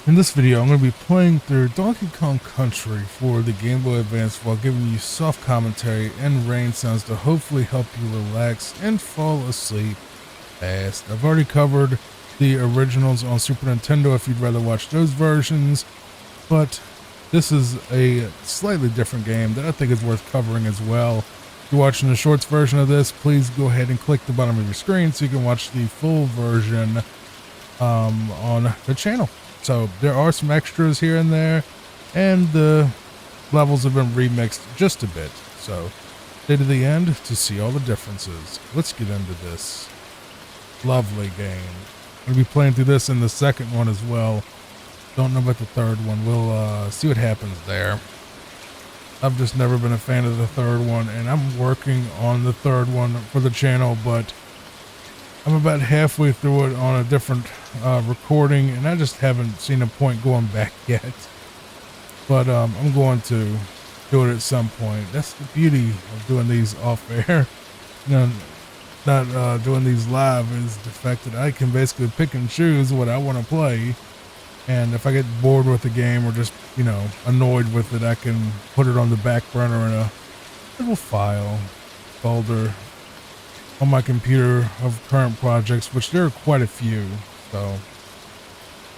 In this video, I'm going to be playing through Donkey Kong Country for the Game Boy Advance while giving you soft commentary and rain sounds to hopefully help you relax and fall asleep fast. I've already covered the originals on Super Nintendo if you'd rather watch those versions, but this is a slightly different game that I think is worth covering as well. If you're watching the shorts version of this, please go ahead and click the bottom of your screen so you can watch the full version on the channel. So there are some extras here and there, and the levels have been remixed just a bit. So stay to the end to see all the differences. Let's get into this lovely game. I'm going to be playing through this in the second one as well. Don't know about the third one. We'll see what happens there. I've just never been a fan of the third one, and I'm working on the third one for the channel, but I'm about halfway through it on a different recording, and I just haven't seen a point going back yet. But I'm going to do it at some point. That's the beauty of doing these off air. You know, not doing these live is the fact that I can basically pick and choose what I want to play. And if I get bored with the game or just, you know, annoyed with it, I can put it on the back burner in a little file folder on my computer of current projects, which there are quite a few. So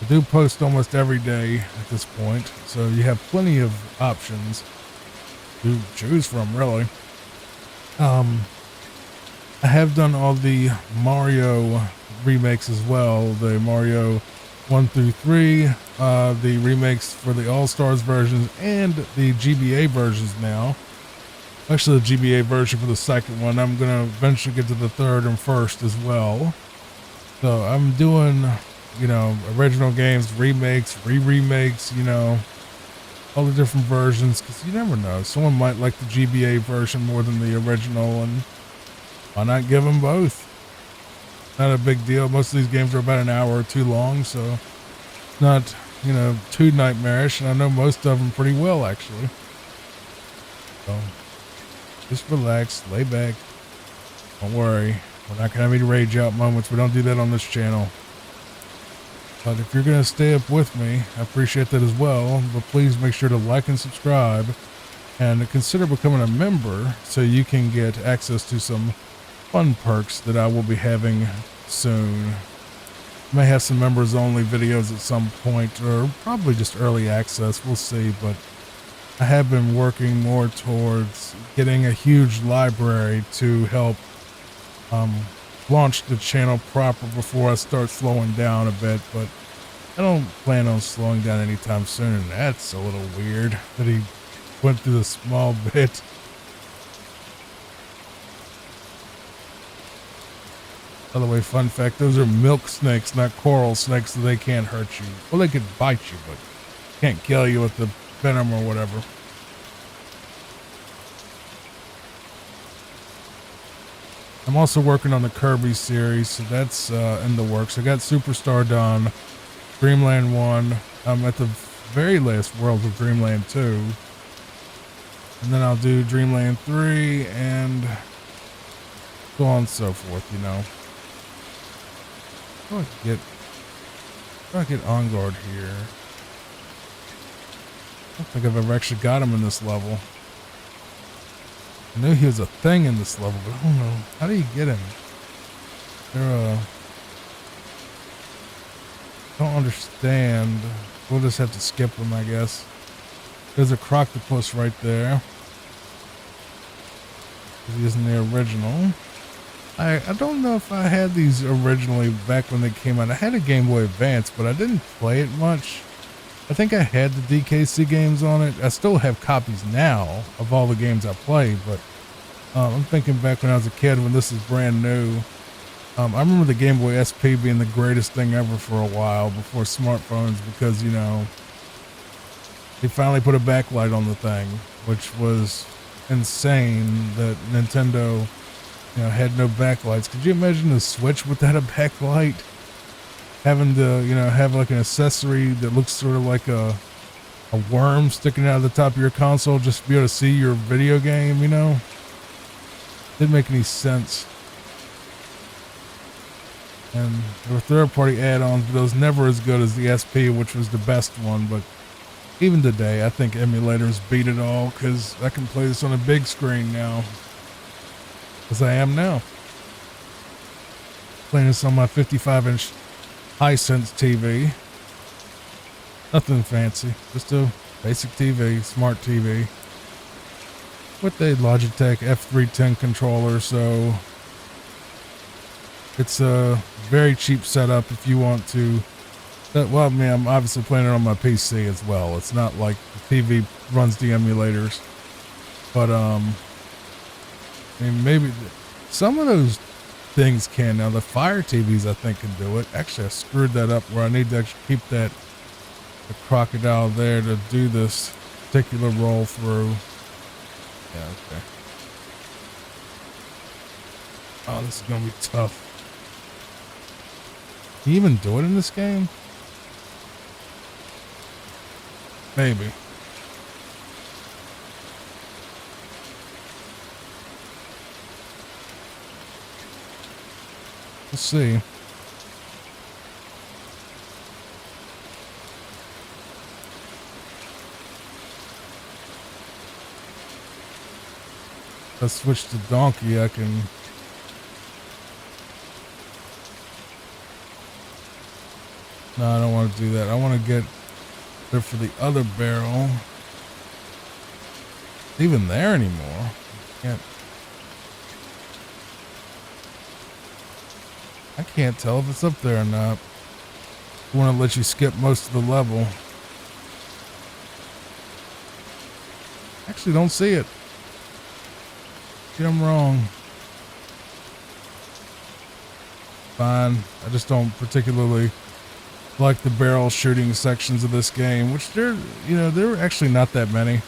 I do post almost every day at this point, so you have plenty of options to choose from, really. I have done all the Mario remakes as well, the Mario 1 through 3, the remakes for the All-Stars versions and the GBA versions now. Actually, the GBA version for the second one. I'm going to eventually get to the third and first as well. So I'm doing, you know, original games, remakes, re-remakes, you know, all the different versions, because you never know. Someone might like the GBA version more than the original, and why not give them both? Not a big deal. Most of these games are about an hour or two long, so not, you know, too nightmarish, and I know most of them pretty well, actually. So just relax, lay back. Don't worry. We're not going to have any rage out moments. We don't do that on this channel. But if you're going to stay up with me, I appreciate that as well. But please make sure to like and subscribe and consider becoming a member so you can get access to some fun perks that I will be having soon. May have some members only videos at some point, or probably just early access. We'll see, but I have been working more towards getting a huge library to help launch the channel proper before I start slowing down a bit, but I don't plan on slowing down anytime soon, and that's a little weird that he went through the small bit. By the way, fun fact, those are milk snakes, not coral snakes, so they can't hurt you. Well, they could bite you, but can't kill you with the venom or whatever. I'm also working on the Kirby series, so that's in the works. I got Superstar done, Dreamland 1. I'm at the very last world of Dreamland 2. And then I'll do Dreamland 3 and so on and so forth, you know. How do I get on guard here? I don't think I've ever actually got him in this level. I knew he was a thing in this level, but I don't know. How do you get him? Don't understand. We'll just have to skip him, I guess. There's a croctopus right there. He isn't the original. I don't know if I had these originally back when they came out. I had a Game Boy Advance, but I didn't play it much. I think I had the DKC games on it. I still have copies now of all the games I played, but I'm thinking back when I was a kid when this is brand new. I remember the Game Boy SP being the greatest thing ever for a while before smartphones, because, you know, they finally put a backlight on the thing, which was insane that Nintendo, you know, had no backlights. Could you imagine the Switch without a backlight? Having to, you know, have like an accessory that looks sort of like a worm sticking out of the top of your console just to be able to see your video game, you know? Didn't make any sense. And there were third-party add-ons, but it was never as good as the SP, which was the best one. But even today, I think emulators beat it all because I can play this on a big screen now, as I am now. Playing this on my 55-inch Hisense TV. Nothing fancy, just a basic TV, smart TV. With a Logitech F310 controller, so it's a very cheap setup if you want to. Well, I mean, I'm obviously playing it on my PC as well. It's not like the TV runs the emulators, but I mean, maybe some of those things can. Now the Fire TVs, I think, can do it. Actually, I screwed that up where I need to actually keep the crocodile there to do this particular roll through. Yeah, okay. Oh, this is gonna be tough. Can you even do it in this game? Maybe. We'll see. Let's switch to donkey. I can. No, I don't want to do that. I want to get there for the other barrel. It's even there anymore. I can't tell if it's up there or not. I want to let you skip most of the level. Actually, don't see it. I'm wrong. Fine. I just don't particularly like the barrel shooting sections of this game, which there are actually not that many.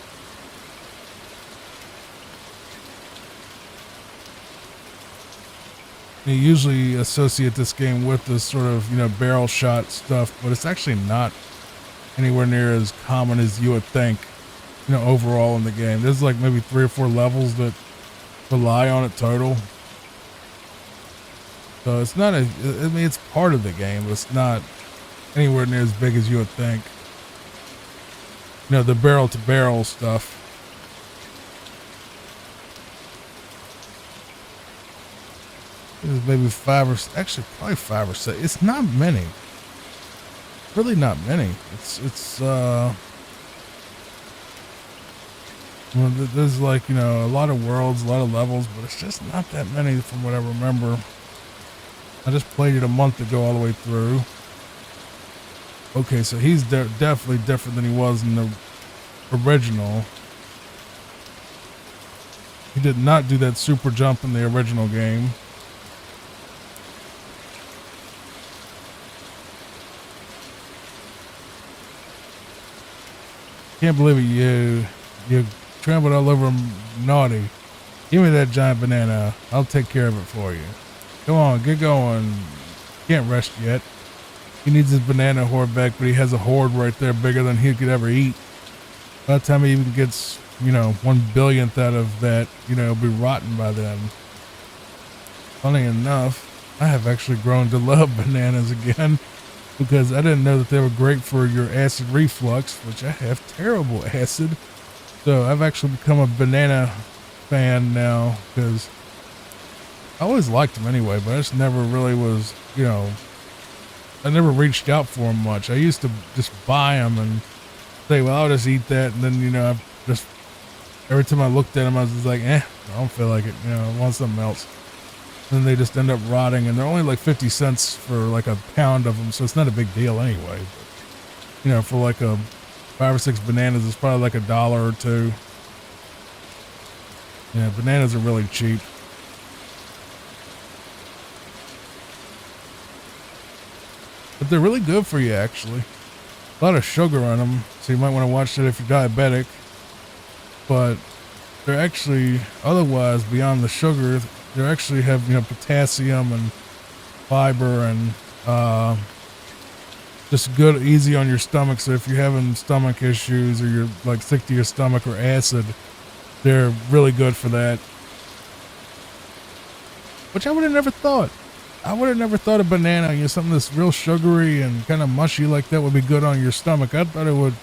You usually associate this game with this sort of, barrel shot stuff, but it's actually not anywhere near as common as you would think, overall in the game. There's like maybe 3 or 4 levels that rely on it total. So it's not it's part of the game, but it's not anywhere near as big as you would think. The barrel to barrel stuff. There's maybe 5 or actually probably 5 or 6. It's not many. Really not many. It's well, there's like, a lot of worlds, a lot of levels, but it's just not that many from what I remember. I just played it a month ago all the way through. Okay, so he's definitely different than he was in the original. He did not do that super jump in the original game. Can't believe it, you trampled all over him, naughty. Give me that giant banana. I'll take care of it for you. Come on, get going. Can't rest yet. He needs his banana horde back, but he has a horde right there bigger than he could ever eat. By the time he even gets, 1/1000th out of that, it'll be rotten by then. Funny enough, I have actually grown to love bananas again because I didn't know that they were great for your acid reflux, which I have terrible acid. So I've actually become a banana fan now because I always liked them anyway, but I just never really was, I never reached out for them much. I used to just buy them and say, well, I'll just eat that. And then, I just, every time I looked at them, I was just like, I don't feel like it. I want something else. And then they just end up rotting, and they're only like 50 cents for like a pound of them. So it's not a big deal anyway. But, for like a 5 or 6 bananas, it's probably like $1 or $2. Yeah, bananas are really cheap. But they're really good for you, actually. A lot of sugar on them, so you might want to watch that if you're diabetic. But they're actually, otherwise, beyond the sugar, they actually have, potassium and fiber and just good, easy on your stomach. So if you're having stomach issues or you're like sick to your stomach or acid, they're really good for that. Which I would have never thought. I would have never thought a banana, something that's real sugary and kind of mushy like that would be good on your stomach. I thought it would,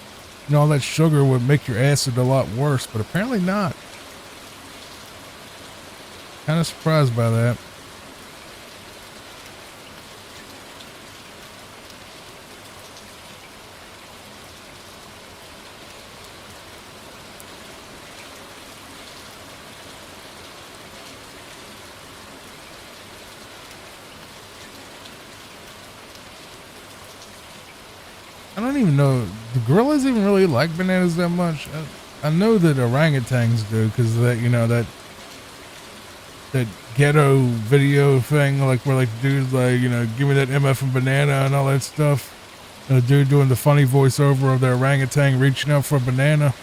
all that sugar would make your acid a lot worse, but apparently not. Kind of surprised by that. I don't even know. Do gorillas even really like bananas that much? I know that orangutans do because that that ghetto video thing, like where like dudes like give me that MF and banana and all that stuff. And a dude doing the funny voiceover of the orangutan reaching out for a banana.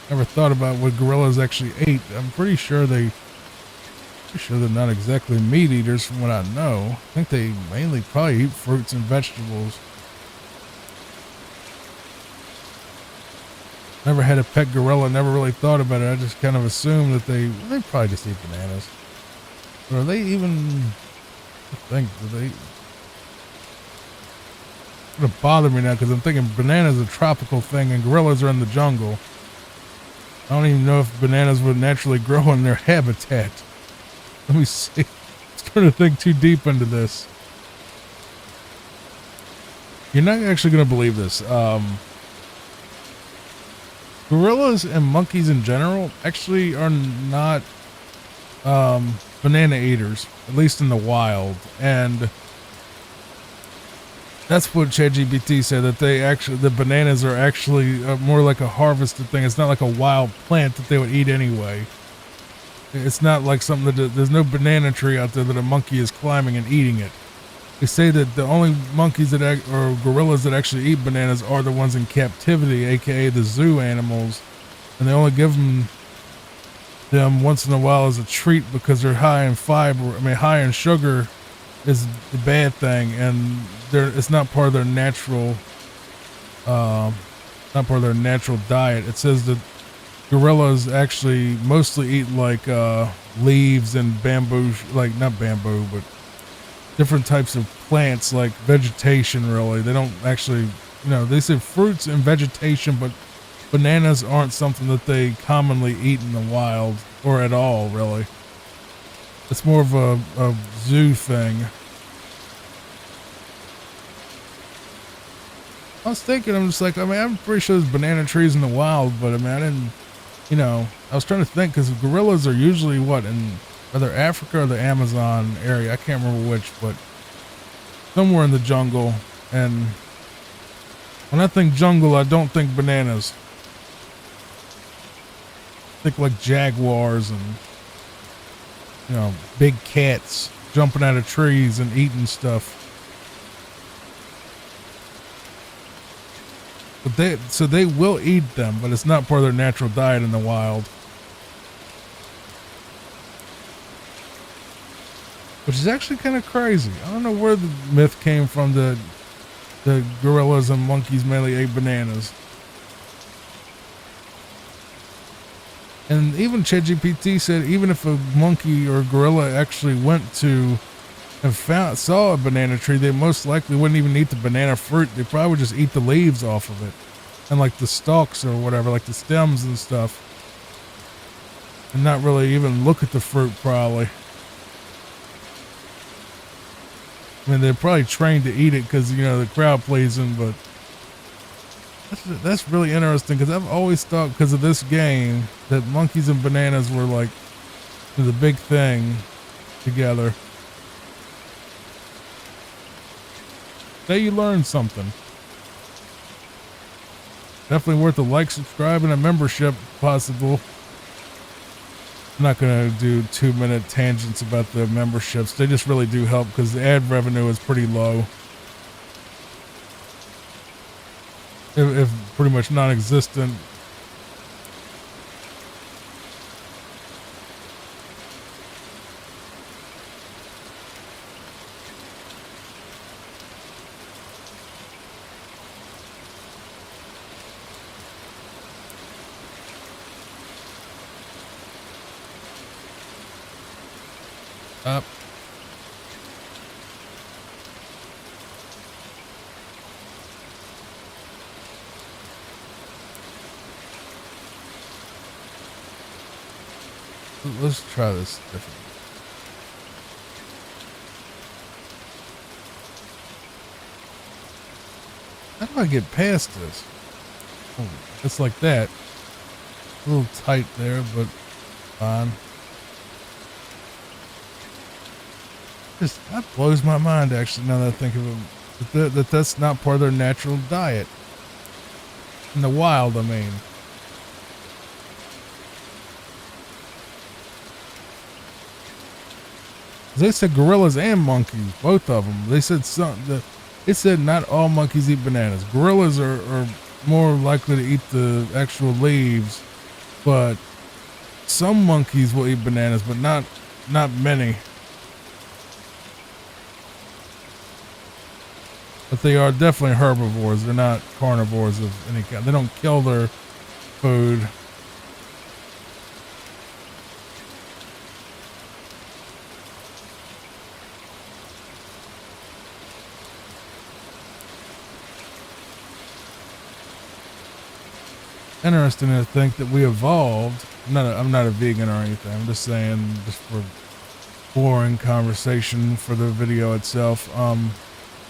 Never thought about what gorillas actually ate. I'm pretty sure they're not exactly meat eaters from what I know. I think they mainly probably eat fruits and vegetables. Never had a pet gorilla, never really thought about it. I just kind of assumed that they probably just eat bananas. Or are they even, I think, do they? It's gonna bother me now because I'm thinking bananas are a tropical thing and gorillas are in the jungle. I don't even know if bananas would naturally grow in their habitat. Let me see. I'm starting to think too deep into this. You're not actually going to believe this. Gorillas and monkeys in general actually are not banana eaters, at least in the wild. And that's what ChatGPT said, that the bananas are actually more like a harvested thing. It's not like a wild plant that they would eat anyway. It's not like something that there's no banana tree out there that a monkey is climbing and eating it. They say that the only monkeys or gorillas that actually eat bananas are the ones in captivity, aka the zoo animals, and they only give them once in a while as a treat because they're high in fiber. High in sugar is the bad thing, and it's not part of their natural, diet. It says that gorillas actually mostly eat like leaves and bamboo, like not bamboo, but different types of plants, like vegetation. Really, they don't actually, they say fruits and vegetation, but bananas aren't something that they commonly eat in the wild or at all. Really, it's more of a zoo thing. I was thinking, I'm just like, I'm pretty sure there's banana trees in the wild, but I didn't, I was trying to think because gorillas are usually in either Africa or the Amazon area. I can't remember which, but somewhere in the jungle. And when I think jungle, I don't think bananas. I think like jaguars and, big cats jumping out of trees and eating stuff. But they will eat them, but it's not part of their natural diet in the wild. Which is actually kind of crazy. I don't know where the myth came from that the gorillas and monkeys mainly ate bananas. And even ChatGPT said even if a monkey or gorilla actually went to and saw a banana tree, they most likely wouldn't even eat the banana fruit. They probably would just eat the leaves off of it. And like the stalks or whatever, like the stems and stuff. And not really even look at the fruit probably. They're probably trained to eat it because, the crowd pleasing, but that's really interesting because I've always thought because of this game that monkeys and bananas were like the big thing together. Say you learned something. Definitely worth a like, subscribe, and a membership possible. I'm not going to do 2-minute tangents about the memberships. They just really do help because the ad revenue is pretty low. If pretty much non-existent. Up. Let's try this different. How do I get past this? Oh, it's like that. A little tight there, but fine. That blows my mind, actually, now that I think of it. That's not part of their natural diet. In the wild, I mean. They said gorillas and monkeys, both of them. They said it said not all monkeys eat bananas. Gorillas are more likely to eat the actual leaves, but some monkeys will eat bananas, but not many. But they are definitely herbivores. They're not carnivores of any kind. They don't kill their food. Interesting to think that we evolved. I'm not a vegan or anything. I'm just saying, just for boring conversation for the video itself.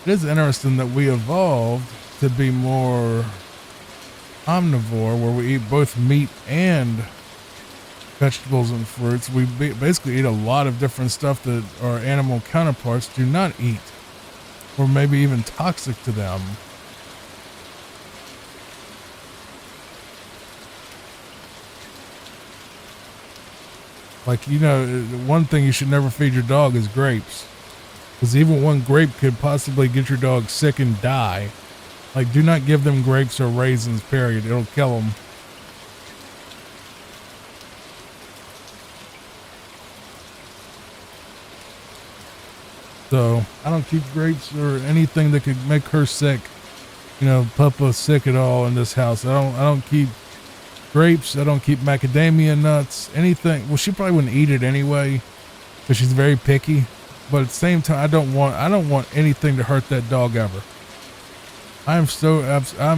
It is interesting that we evolved to be more omnivore, where we eat both meat and vegetables and fruits. We basically eat a lot of different stuff that our animal counterparts do not eat, or maybe even toxic to them. Like, one thing you should never feed your dog is grapes. Because even one grape could possibly get your dog sick and die. Like, do not give them grapes or raisins, period. It'll kill them. So, I don't keep grapes or anything that could make her sick. Papa sick at all in this house. I don't keep grapes. I don't keep macadamia nuts, anything. Well, she probably wouldn't eat it anyway, because she's very picky. But at the same time, I don't want anything to hurt that dog ever. I'm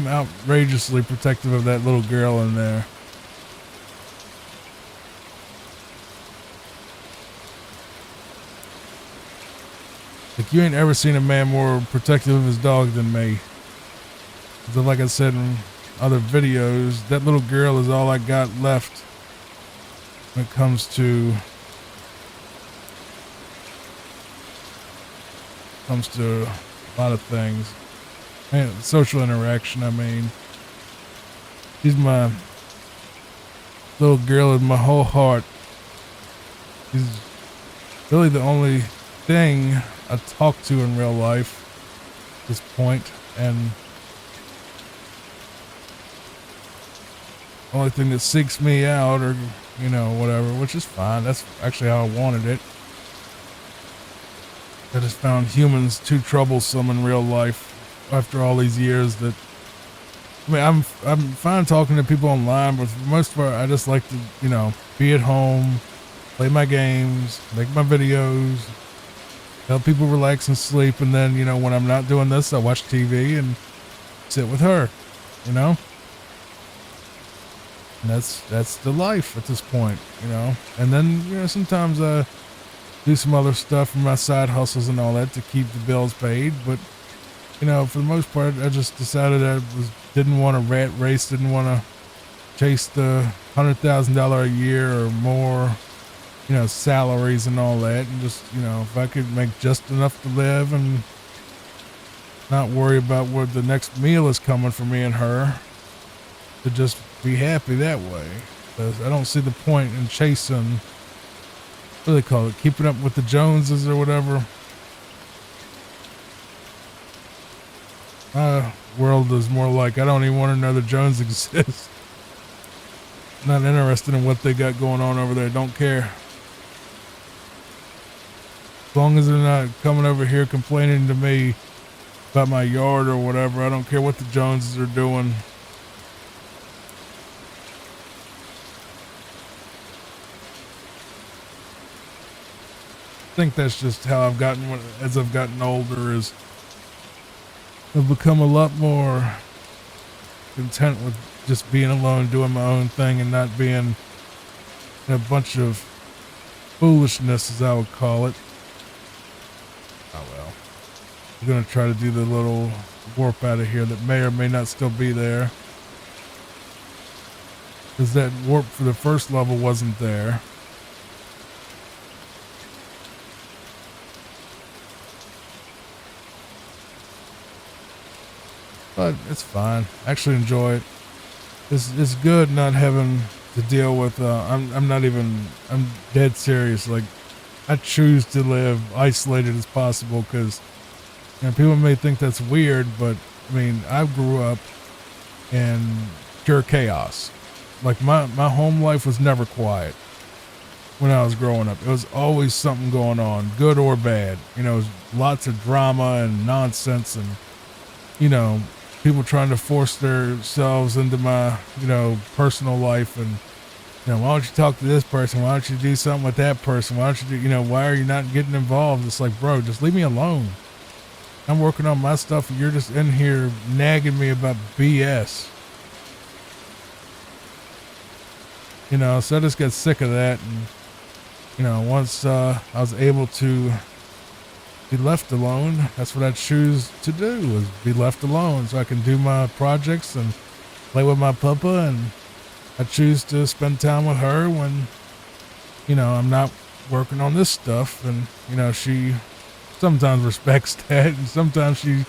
outrageously protective of that little girl in there. Like, you ain't ever seen a man more protective of his dog than me. So like I said in other videos, that little girl is all I got left when it comes to a lot of things. And social interaction, I mean. She's my little girl in my whole heart. She's really the only thing I talk to in real life at this point, and only thing that seeks me out, or whatever, which is fine. That's actually how I wanted it. I just found humans too troublesome in real life after all these years. That, I mean, I'm fine talking to people online, but for the most part, I just like to be at home, play my games, make my videos, help people relax and sleep, and then when I'm not doing this, I watch TV and sit with her. And that's the life at this point, And then, sometimes I do some other stuff for my side hustles and all that to keep the bills paid. But, for the most part, I just decided didn't want to rat race, didn't want to chase the $100,000 a year or more, salaries and all that. And just, if I could make just enough to live and not worry about where the next meal is coming for me and her, to just be happy that way. Because I don't see the point in chasing, what do they call it, keeping up with the Joneses or whatever. My world is more like, I don't even want to know the Jones exist. Not interested in what they got going on over there. Don't care. As long as they're not coming over here complaining to me about my yard or whatever, I don't care what the Joneses are doing. think that's just how I've gotten as I've gotten older. Is I've become a lot more content with just being alone, doing my own thing, and not being in a bunch of foolishness, as I would call it. Oh well. I'm gonna try to do the little warp out of here that may or may not still be there, because that warp for the first level wasn't there. But it's fine. I actually enjoy it. It's good not having to deal with. I'm dead serious. Like, I choose to live isolated as possible because, you know, people may think that's weird, but I mean, I grew up in pure chaos. Like, my home life was never quiet when I was growing up. It was always something going on, good or bad. You know, it was lots of drama and nonsense, and, you know, people trying to force themselves into my, you know, personal life. And, you know, why don't you talk to this person? Why don't you do something with that person? Why don't you do, you know, why are you not getting involved? It's like, bro, just leave me alone. I'm working on my stuff and you're just in here nagging me about BS. You know, so I just got sick of that. And, you know, once I was able to be left alone, that's what I choose to do, is be left alone so I can do my projects and play with my puppa. And I choose to spend time with her when, you know, I'm not working on this stuff. And, you know, she sometimes respects that, and sometimes she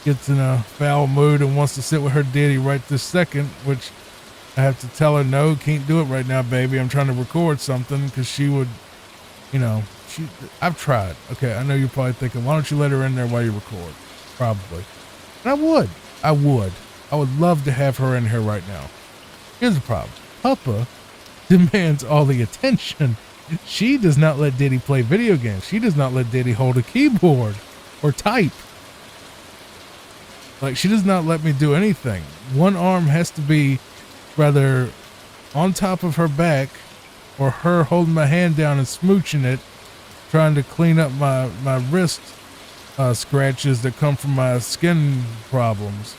gets in a foul mood and wants to sit with her daddy right this second, which I have to tell her, no, can't do it right now, baby. I'm trying to record something, because she would, you know, I've tried. Okay, I know you're probably thinking, why don't you let her in there while you record? Probably. And I would love to have her in here right now. Here's the problem. Papa demands all the attention. She does not let Diddy play video games. She does not let Diddy hold a keyboard or type. Like, she does not let me do anything. One arm has to be rather on top of her back, or her holding my hand down and smooching it, trying to clean up my wrist scratches that come from my skin problems.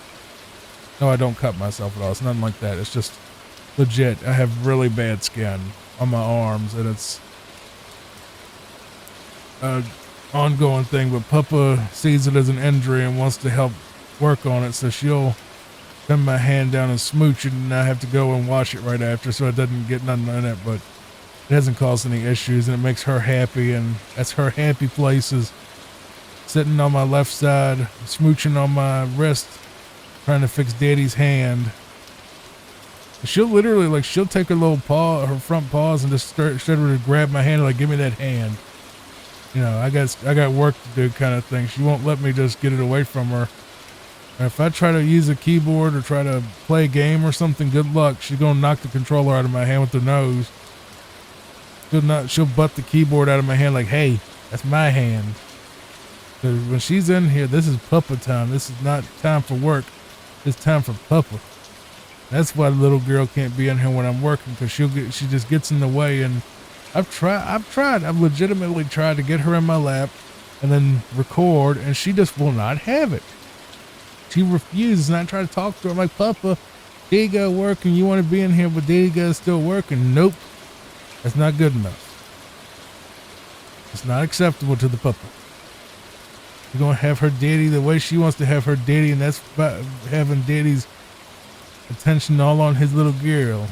No, I don't cut myself at all. It's nothing like that. It's just legit. I have really bad skin on my arms, and it's an ongoing thing. But Papa sees it as an injury and wants to help work on it, so she'll bend my hand down and smooch it, and I have to go and wash it right after, so it doesn't get nothing in it. But it hasn't caused any issues, and it makes her happy, and that's her happy place, is sitting on my left side, smooching on my wrist, trying to fix Daddy's hand. She'll literally, like, she'll take her little paw, her front paws, and just start to grab my hand, like, give me that hand. You know, I got work to do, kind of thing. She won't let me just get it away from her. And if I try to use a keyboard or try to play a game or something, good luck. She's gonna knock the controller out of my hand with her nose. She'll butt the keyboard out of my hand like, hey, that's my hand. Because when she's in here, this is Papa time. This is not time for work. It's time for Papa. That's why the little girl can't be in here when I'm working, because she just gets in the way. And I've legitimately tried to get her in my lap and then record, and she just will not have it. She refuses, and I try to talk to her. I'm like, Papa, Daddy got working. You want to be in here, but Daddy got still working. Nope. That's not good enough. It's not acceptable to the Papa. You're going to have her daddy the way she wants to have her daddy, and that's by having Daddy's attention all on his little girl.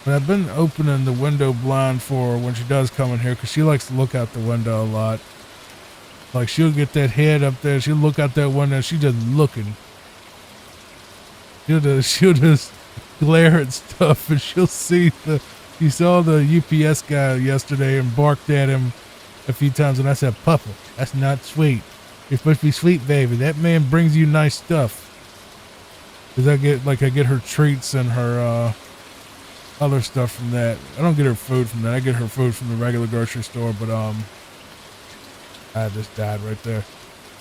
But I've been opening the window blind for her when she does come in here, because she likes to look out the window a lot. Like, she'll get that head up there, she'll look out that window, she's just looking. She'll just glare at stuff, and she'll see you saw the UPS guy yesterday and barked at him a few times, and I said, Papa, that's not sweet. You're supposed to be sweet, baby. That man brings you nice stuff. Because I get her treats and her other stuff from that. I don't get her food from that. I get her food from the regular grocery store, but I just died right there.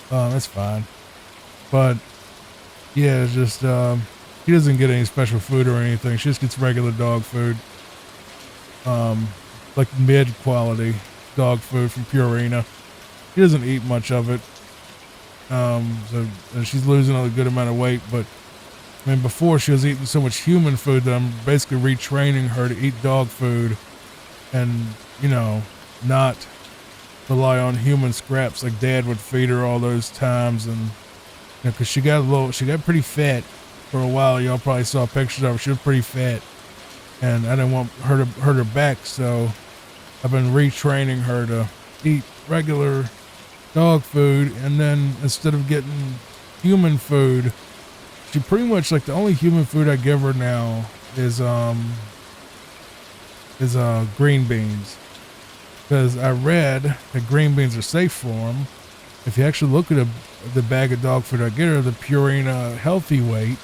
That's fine. But yeah, it's just he doesn't get any special food or anything. She just gets regular dog food. Like mid quality, dog food from Purina. She doesn't eat much of it. So and she's losing a good amount of weight, but I mean, before she was eating so much human food that I'm basically retraining her to eat dog food and, not rely on human scraps like Dad would feed her all those times. And, cause she got pretty fat for a while. Y'all probably saw pictures of her. She was pretty fat and I didn't want her to hurt her back. So I've been retraining her to eat regular dog food. And then instead of getting human food, she pretty much, like, the only human food I give her now is green beans. Because I read that green beans are safe for them. If you actually look at the bag of dog food I get her, the Purina healthy weight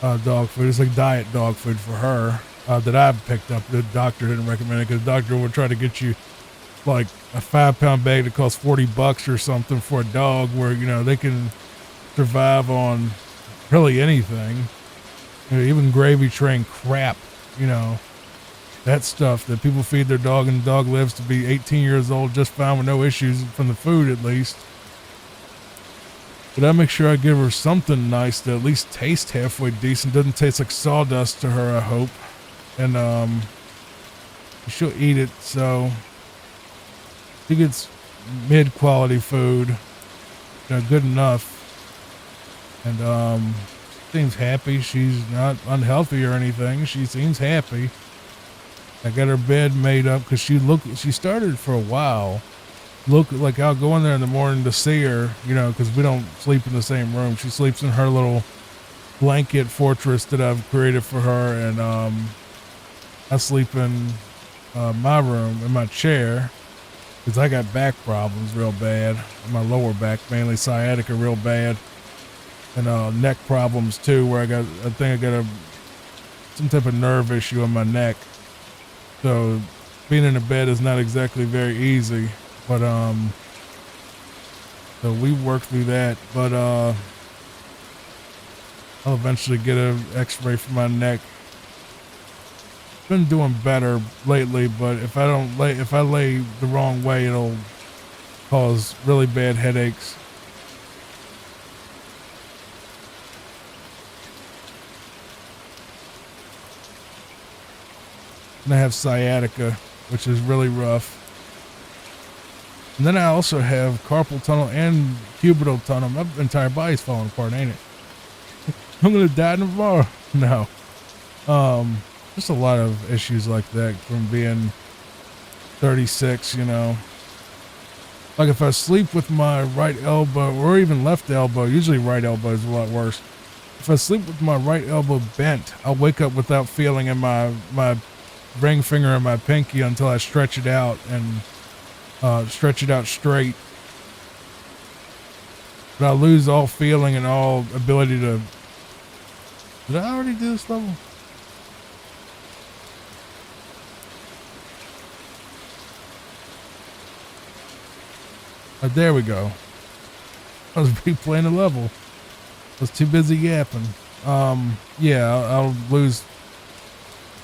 dog food, it's like diet dog food for her that I picked up. The doctor didn't recommend it because the doctor would try to get you like a 5-pound bag that costs $40 or something for a dog where, they can survive on really anything. Even gravy train crap, that stuff that people feed their dog, and the dog lives to be 18 years old just fine with no issues from the food at least. But I make sure I give her something nice that at least tastes halfway decent, doesn't taste like sawdust to her, I hope. And she'll eat it, so she gets mid-quality food, good enough. And seems happy. She's not unhealthy or anything. She seems happy. I got her bed made up because she started for a while. Look, like, I'll go in there in the morning to see her, because we don't sleep in the same room. She sleeps in her little blanket fortress that I've created for her. And I sleep in my room, in my chair, because I got back problems real bad. My lower back, mainly sciatica, real bad. And neck problems too, where I think I got some type of nerve issue in my neck. So being in a bed is not exactly very easy, but so we work through that. But I'll eventually get an X-ray for my neck. Been doing better lately, but if I lay the wrong way, it'll cause really bad headaches. And I have sciatica, which is really rough. And then I also have carpal tunnel and cubital tunnel. My entire body's falling apart, ain't it? I'm gonna die tomorrow. No. Just a lot of issues like that from being 36, Like if I sleep with my right elbow or even left elbow, usually right elbow is a lot worse. If I sleep with my right elbow bent, I'll wake up without feeling in my ring finger and my pinky until I stretch it out and stretch it out straight. But I lose all feeling and all ability to. Did I already do this level? Oh, there we go. I was replaying the level. I was too busy yapping. Yeah, I'll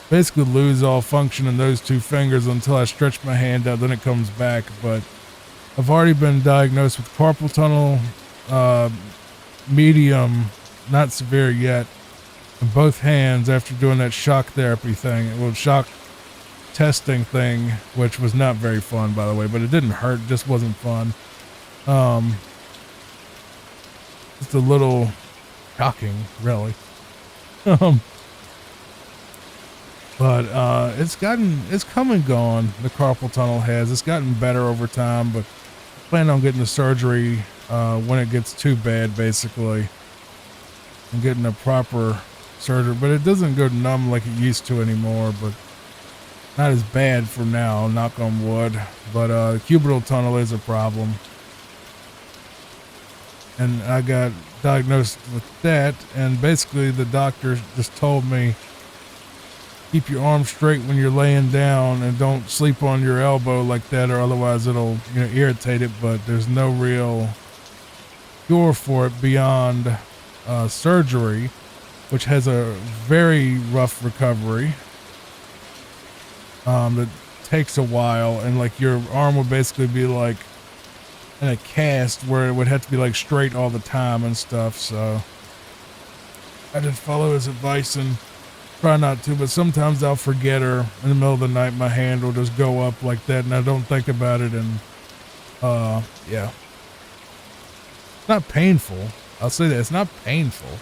basically lose all function in those two fingers until I stretch my hand out, then it comes back. But I've already been diagnosed with carpal tunnel, medium, not severe yet, in both hands after doing that shock therapy thing. Well, shock testing thing, which was not very fun, by the way, but it didn't hurt, it just wasn't fun. Just a little shocking, really. But it's come and gone. The carpal tunnel has. It's gotten better over time, but I plan on getting the surgery when it gets too bad, basically, and getting a proper surgery. But it doesn't go numb like it used to anymore, but not as bad for now, knock on wood. But cubital tunnel is a problem. And I got diagnosed with that, and basically the doctor just told me, keep your arm straight when you're laying down and don't sleep on your elbow like that, or otherwise it'll irritate it. But there's no real cure for it beyond surgery, which has a very rough recovery. That takes a while, and like your arm would basically be like in a cast where it would have to be like straight all the time and stuff. So I did follow his advice and try not to, but sometimes I'll forget, or in the middle of the night my hand will just go up like that and I don't think about it, and yeah. It's not painful. I'll say that it's not painful.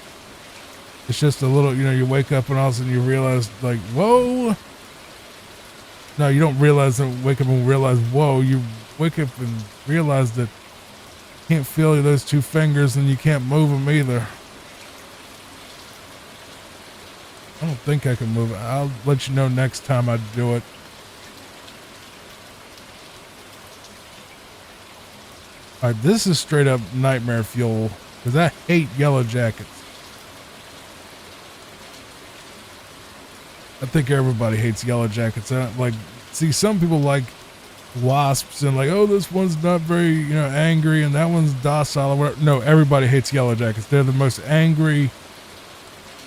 It's just a little, you wake up and all of a sudden you realize like, whoa. No, you don't realize that, wake up and realize, whoa, you wake up and realize that you can't feel those two fingers and you can't move them either. I don't think I can move it. I'll let you know next time I do it. All right, this is straight up nightmare fuel because I hate yellow jackets. I think everybody hates yellow jackets. See, some people like wasps and like, oh, this one's not very, angry and that one's docile or whatever. No, everybody hates yellow jackets. They're the most angry.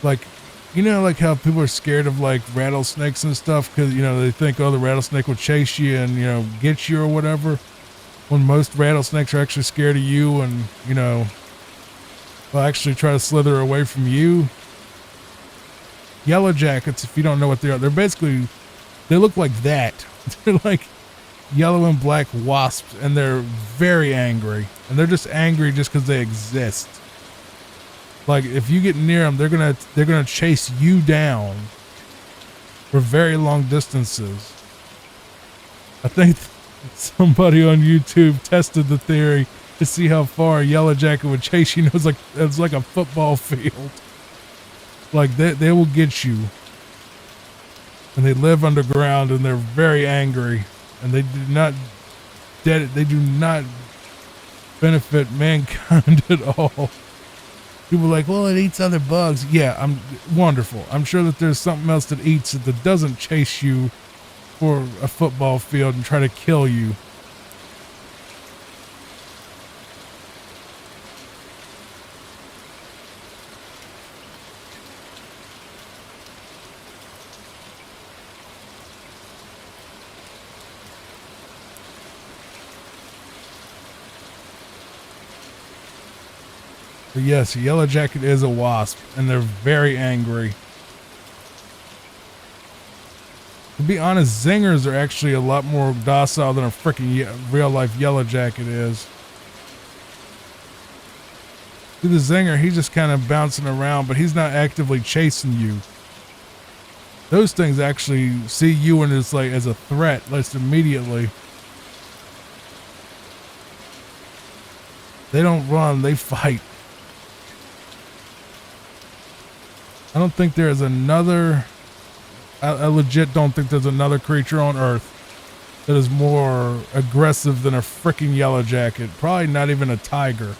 Like, like how people are scared of like rattlesnakes and stuff because, they think, oh, the rattlesnake will chase you and, get you or whatever. When most rattlesnakes are actually scared of you and, will actually try to slither away from you. Yellow jackets, if you don't know what they are, they look like that. They're like yellow and black wasps, and they're very angry. And they're just angry just because they exist. Like, if you get near them, they're gonna chase you down for very long distances. I think somebody on YouTube tested the theory to see how far a yellow jacket would chase you. It was like a football field. Like they will get you, and they live underground, and they're very angry, and they do not benefit mankind at all. People are like, well, it eats other bugs. Yeah, wonderful. I'm sure that there's something else that eats it that doesn't chase you for a football field and try to kill you. But yes, a yellow jacket is a wasp, and they're very angry. To be honest, zingers are actually a lot more docile than a freaking real life yellow jacket is. See, the zinger, he's just kind of bouncing around, but he's not actively chasing you. Those things actually see you and it's like as a threat, like immediately. They don't run, they fight. I don't think there is another. I legit don't think there's another creature on Earth that is more aggressive than a freaking yellow jacket. Probably not even a tiger.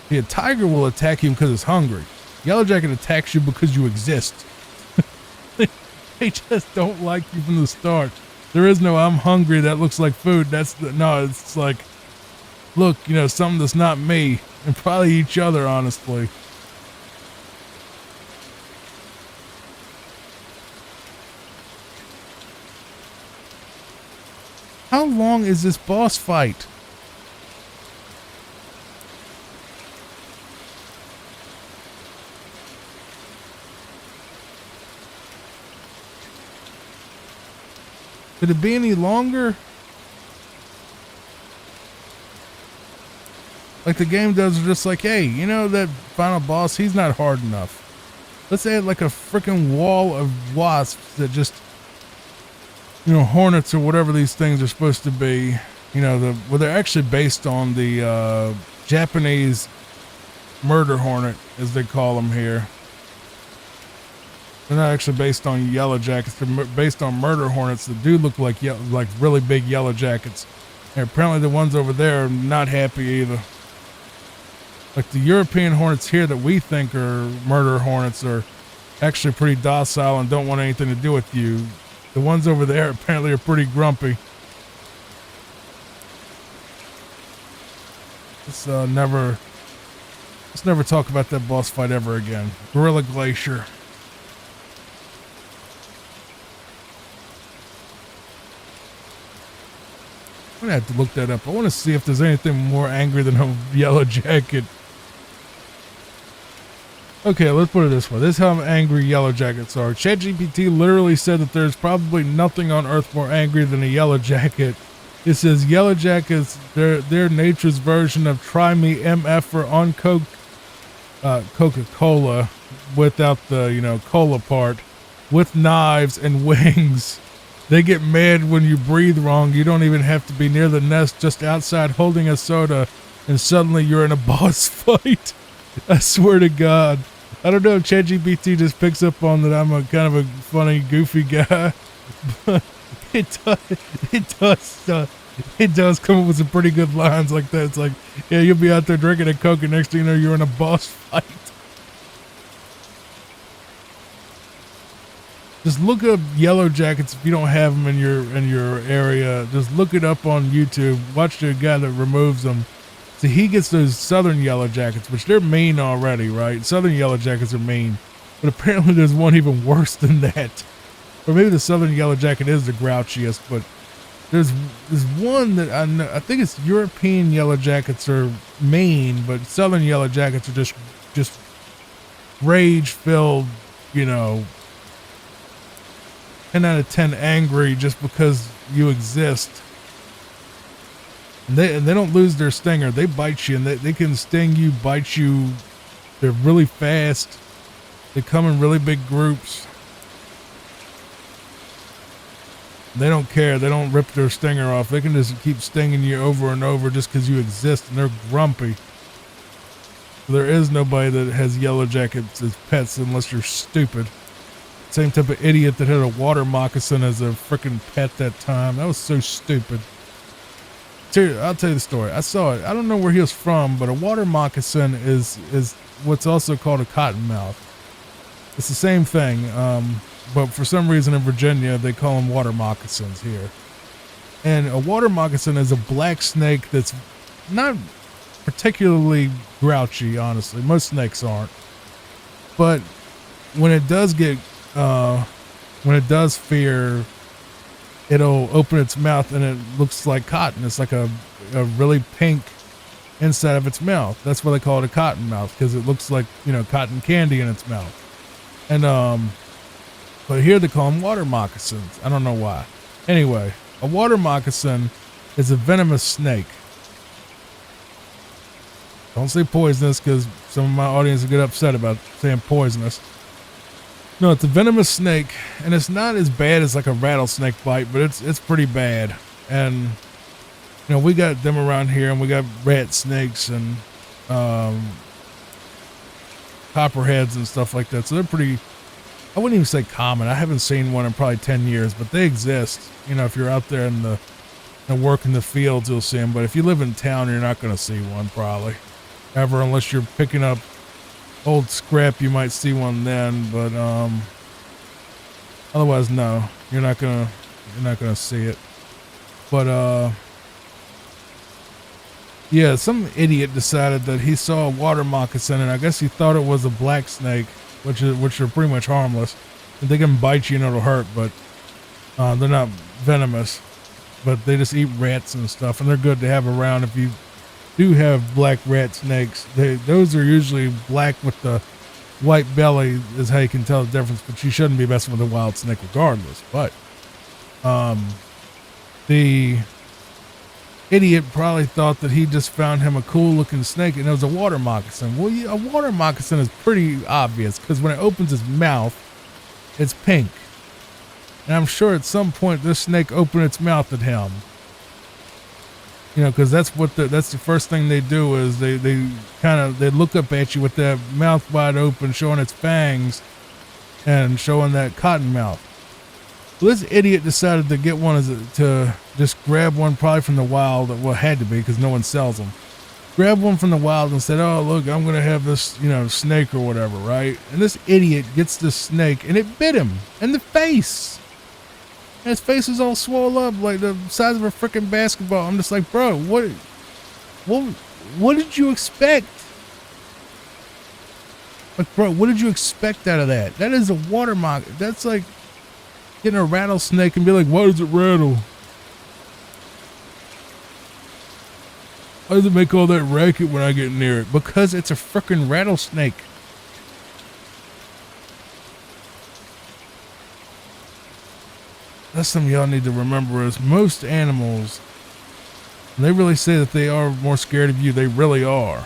See, a tiger will attack you because it's hungry. Yellow jacket attacks you because you exist. They just don't like you from the start. There is no, I'm hungry, that looks like food. No, it's like, look, something that's not me, and probably each other, honestly. How long is this boss fight? Could it be any longer? Like the game does, just like, hey, that final boss, he's not hard enough. Let's add like a freaking wall of wasps that just, hornets or whatever these things are supposed to be. They're actually based on the Japanese murder hornet, as they call them here. They're not actually based on yellow jackets. They're based on murder hornets that do look like really big yellow jackets. And apparently the ones over there are not happy either. Like the European hornets here that we think are murder hornets are actually pretty docile and don't want anything to do with you. The ones over there apparently are pretty grumpy. It's never Let's never talk about that boss fight ever again. Gorilla Glacier. I'm gonna have to look that up. I want to see if there's anything more angry than a yellow jacket. Okay, let's put it this way. This is how angry yellow jackets are. ChatGPT literally said that there's probably nothing on Earth more angry than a yellow jacket. It says yellow jackets, they're nature's version of try me MF or on Coca-Cola without the, cola part, with knives and wings. They get mad when you breathe wrong. You don't even have to be near the nest, just outside holding a soda, and suddenly you're in a boss fight. I swear to God. I don't know if ChatGPT just picks up on that I'm a kind of a funny, goofy guy, but it does come up with some pretty good lines like that. It's like, yeah, you'll be out there drinking a Coke, and next thing you know, you're in a boss fight. Just look up yellow jackets if you don't have them in your area. Just look it up on YouTube. Watch the guy that removes them. See, he gets those southern yellow jackets, which they're mean already, right? Southern yellow jackets are mean, but apparently there's one even worse than that. Or maybe the southern yellow jacket is the grouchiest, but there's one that I know. I think it's European yellow jackets are mean, but southern yellow jackets are just rage-filled, 10 out of 10 angry just because you exist. And they don't lose their stinger. They bite you, and they can sting you, bite you. They're really fast. They come in really big groups. They don't care. They don't rip their stinger off. They can just keep stinging you over and over just because you exist, and they're grumpy. There is nobody that has yellow jackets as pets unless you're stupid. Same type of idiot that had a water moccasin as a freaking pet that time. That was so stupid. I'll tell you the story. I saw it. I don't know where he was from, but a water moccasin is what's also called a cottonmouth. It's the same thing, but for some reason in Virginia, they call them water moccasins here. And a water moccasin is a black snake that's not particularly grouchy, honestly. Most snakes aren't. But when it does fear, it'll open its mouth and it looks like cotton. It's like a really pink inside of its mouth. That's why they call it a cotton mouth, because it looks like, cotton candy in its mouth. And, but here they call them water moccasins. I don't know why. Anyway, a water moccasin is a venomous snake. Don't say poisonous, because some of my audience will get upset about saying poisonous. No, it's a venomous snake, and it's not as bad as like a rattlesnake bite, but it's pretty bad. And we got them around here, and we got rat snakes and copperheads and stuff like that. So they're pretty, I wouldn't even say common. I haven't seen one in probably 10 years, but they exist. If you're out there and work in the fields, you'll see them. But if you live in town, you're not going to see one probably ever, unless you're picking up old scrap. You might see one then, but otherwise no, you're not gonna see it. But yeah, some idiot decided that he saw a water moccasin, and I guess he thought it was a black snake, which are pretty much harmless. And they can bite you and it'll hurt, but they're not venomous. But they just eat rats and stuff, and they're good to have around if you do have black rat snakes. Those are usually black with the white belly is how you can tell the difference, but you shouldn't be messing with a wild snake regardless. But the idiot probably thought that he just found him a cool looking snake, and it was a water moccasin. Well, a water moccasin is pretty obvious, because when it opens its mouth, it's pink. And I'm sure at some point this snake opened its mouth at him. Because that's the first thing they do is they look up at you with that mouth wide open, showing its fangs and showing that cotton mouth. Well, this idiot decided to get one to just grab one probably from the wild. Well, it had to be, because no one sells them. Grab one from the wild and said, "Oh, look, I'm going to have this, snake or whatever," right? And this idiot gets this snake, and it bit him in the face. And his face is all swole up like the size of a freaking basketball. I'm just like, bro, what did you expect? Like, bro, what did you expect out of that? That is a water mock. That's like getting a rattlesnake and be like, why does it rattle? Why does it make all that racket when I get near it? Because it's a frickin' rattlesnake. That's something y'all need to remember is most animals, and they really say that they are more scared of you. They really are.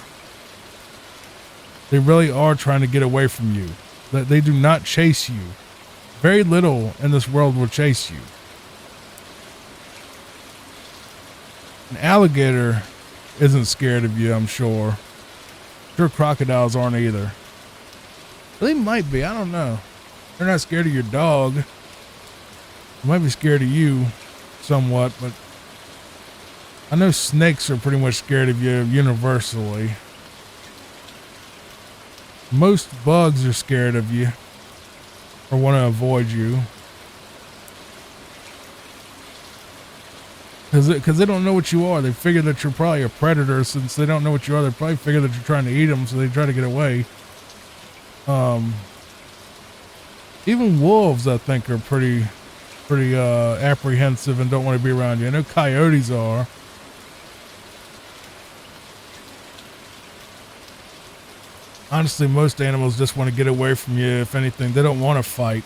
They really are trying to get away from you. That they do not chase you. Very little in this world will chase you. An alligator isn't scared of you, I'm sure. Sure, crocodiles aren't either. They might be, I don't know. They're not scared of your dog. They might be scared of you somewhat, but I know snakes are pretty much scared of you universally. Most bugs are scared of you or want to avoid you. Because they don't know what you are. They figure that you're probably a predator. Since they don't know what you are, they probably figure that you're trying to eat them, so they try to get away. Even wolves, I think, are pretty apprehensive and don't want to be around you. I know coyotes are. Honestly, most animals just want to get away from you. If anything, they don't want to fight.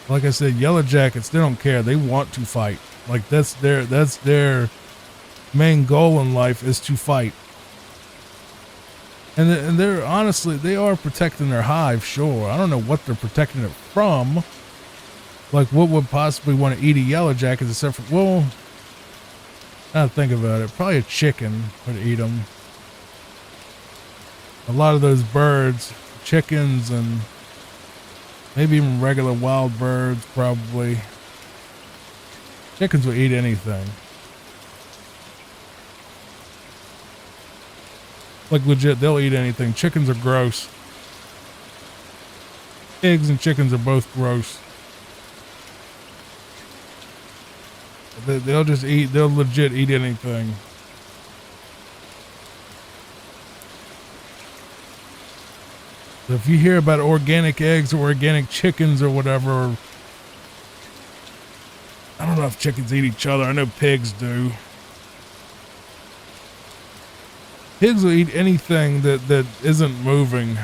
Like I said, yellow jackets, they don't care. They want to fight. Like that's their main goal in life is to fight. And they're honestly, they are protecting their hive, sure. I don't know what they're protecting it from. Like what would possibly want to eat a yellow jacket except for, well, now to think about it, probably a chicken would eat them. A lot of those birds, chickens and maybe even regular wild birds, probably. Chickens will eat anything. Like legit, they'll eat anything. Chickens are gross. Pigs and chickens are both gross. They'll just eat, they'll legit eat anything. So if you hear about organic eggs or organic chickens or whatever, I don't know if chickens eat each other. I know pigs do. Pigs will eat anything that isn't moving.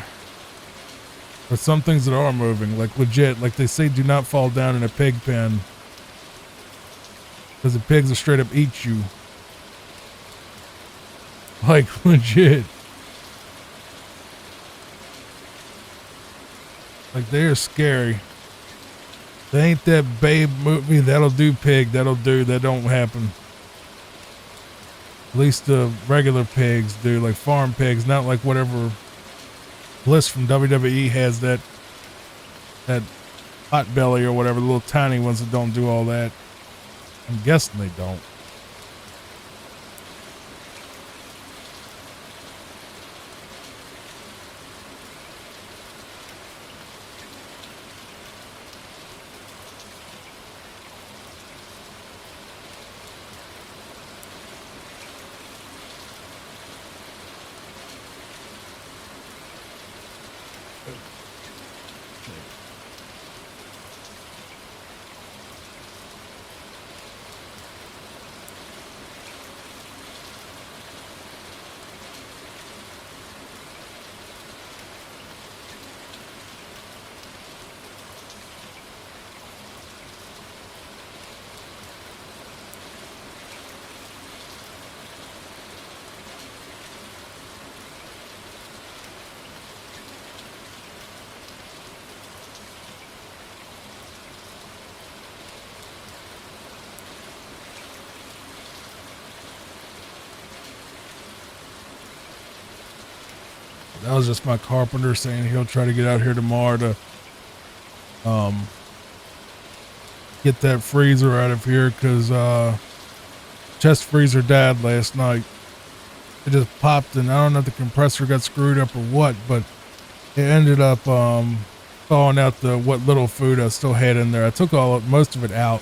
Or some things that are moving, like legit. Like they say, do not fall down in a pig pen. Because the pigs will straight up eat you. Like legit. Like they are scary. They ain't that Babe movie, that'll do pig, that'll do, that don't happen. At least the regular pigs do, like farm pigs, not like whatever Bliss from WWE has that hot belly or whatever, the little tiny ones that don't do all that. I'm guessing they don't. That was just my carpenter saying he'll try to get out here tomorrow to get that freezer out of here, because chest freezer died last night. It just popped, and I don't know if the compressor got screwed up or what, but it ended up thawing out the what little food I still had in there. I took most of it out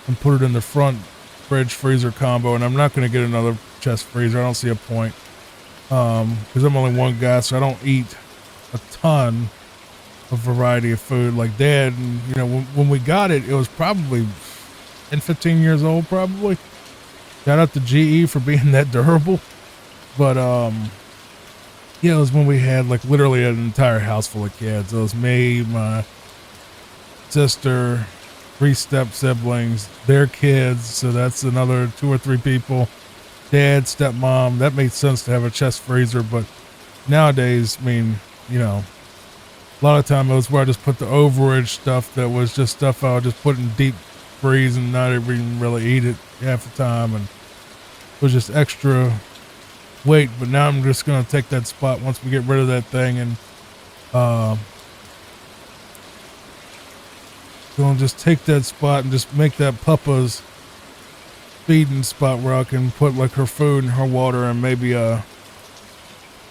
and put it in the front fridge freezer combo, and I'm not going to get another chest freezer. I don't see a point. Because I'm only one guy, so I don't eat a ton of variety of food like Dad. And you know, when we got it, it was probably 15 years old, probably. Shout out to GE for being that durable. But yeah, it was when we had like literally an entire house full of kids. It was me, my sister, 3 step siblings, their kids. So that's another 2 or 3 people. Dad, stepmom. That made sense to have a chest freezer. But nowadays, I mean, you know, a lot of time it was where I just put the overage stuff that was just stuff I would just put in deep freeze and not even really eat it half the time. And it was just extra weight. But now I'm just going to take that spot once we get rid of that thing and, gonna just take that spot and just make that Papa's feeding spot where I can put like her food and her water and maybe if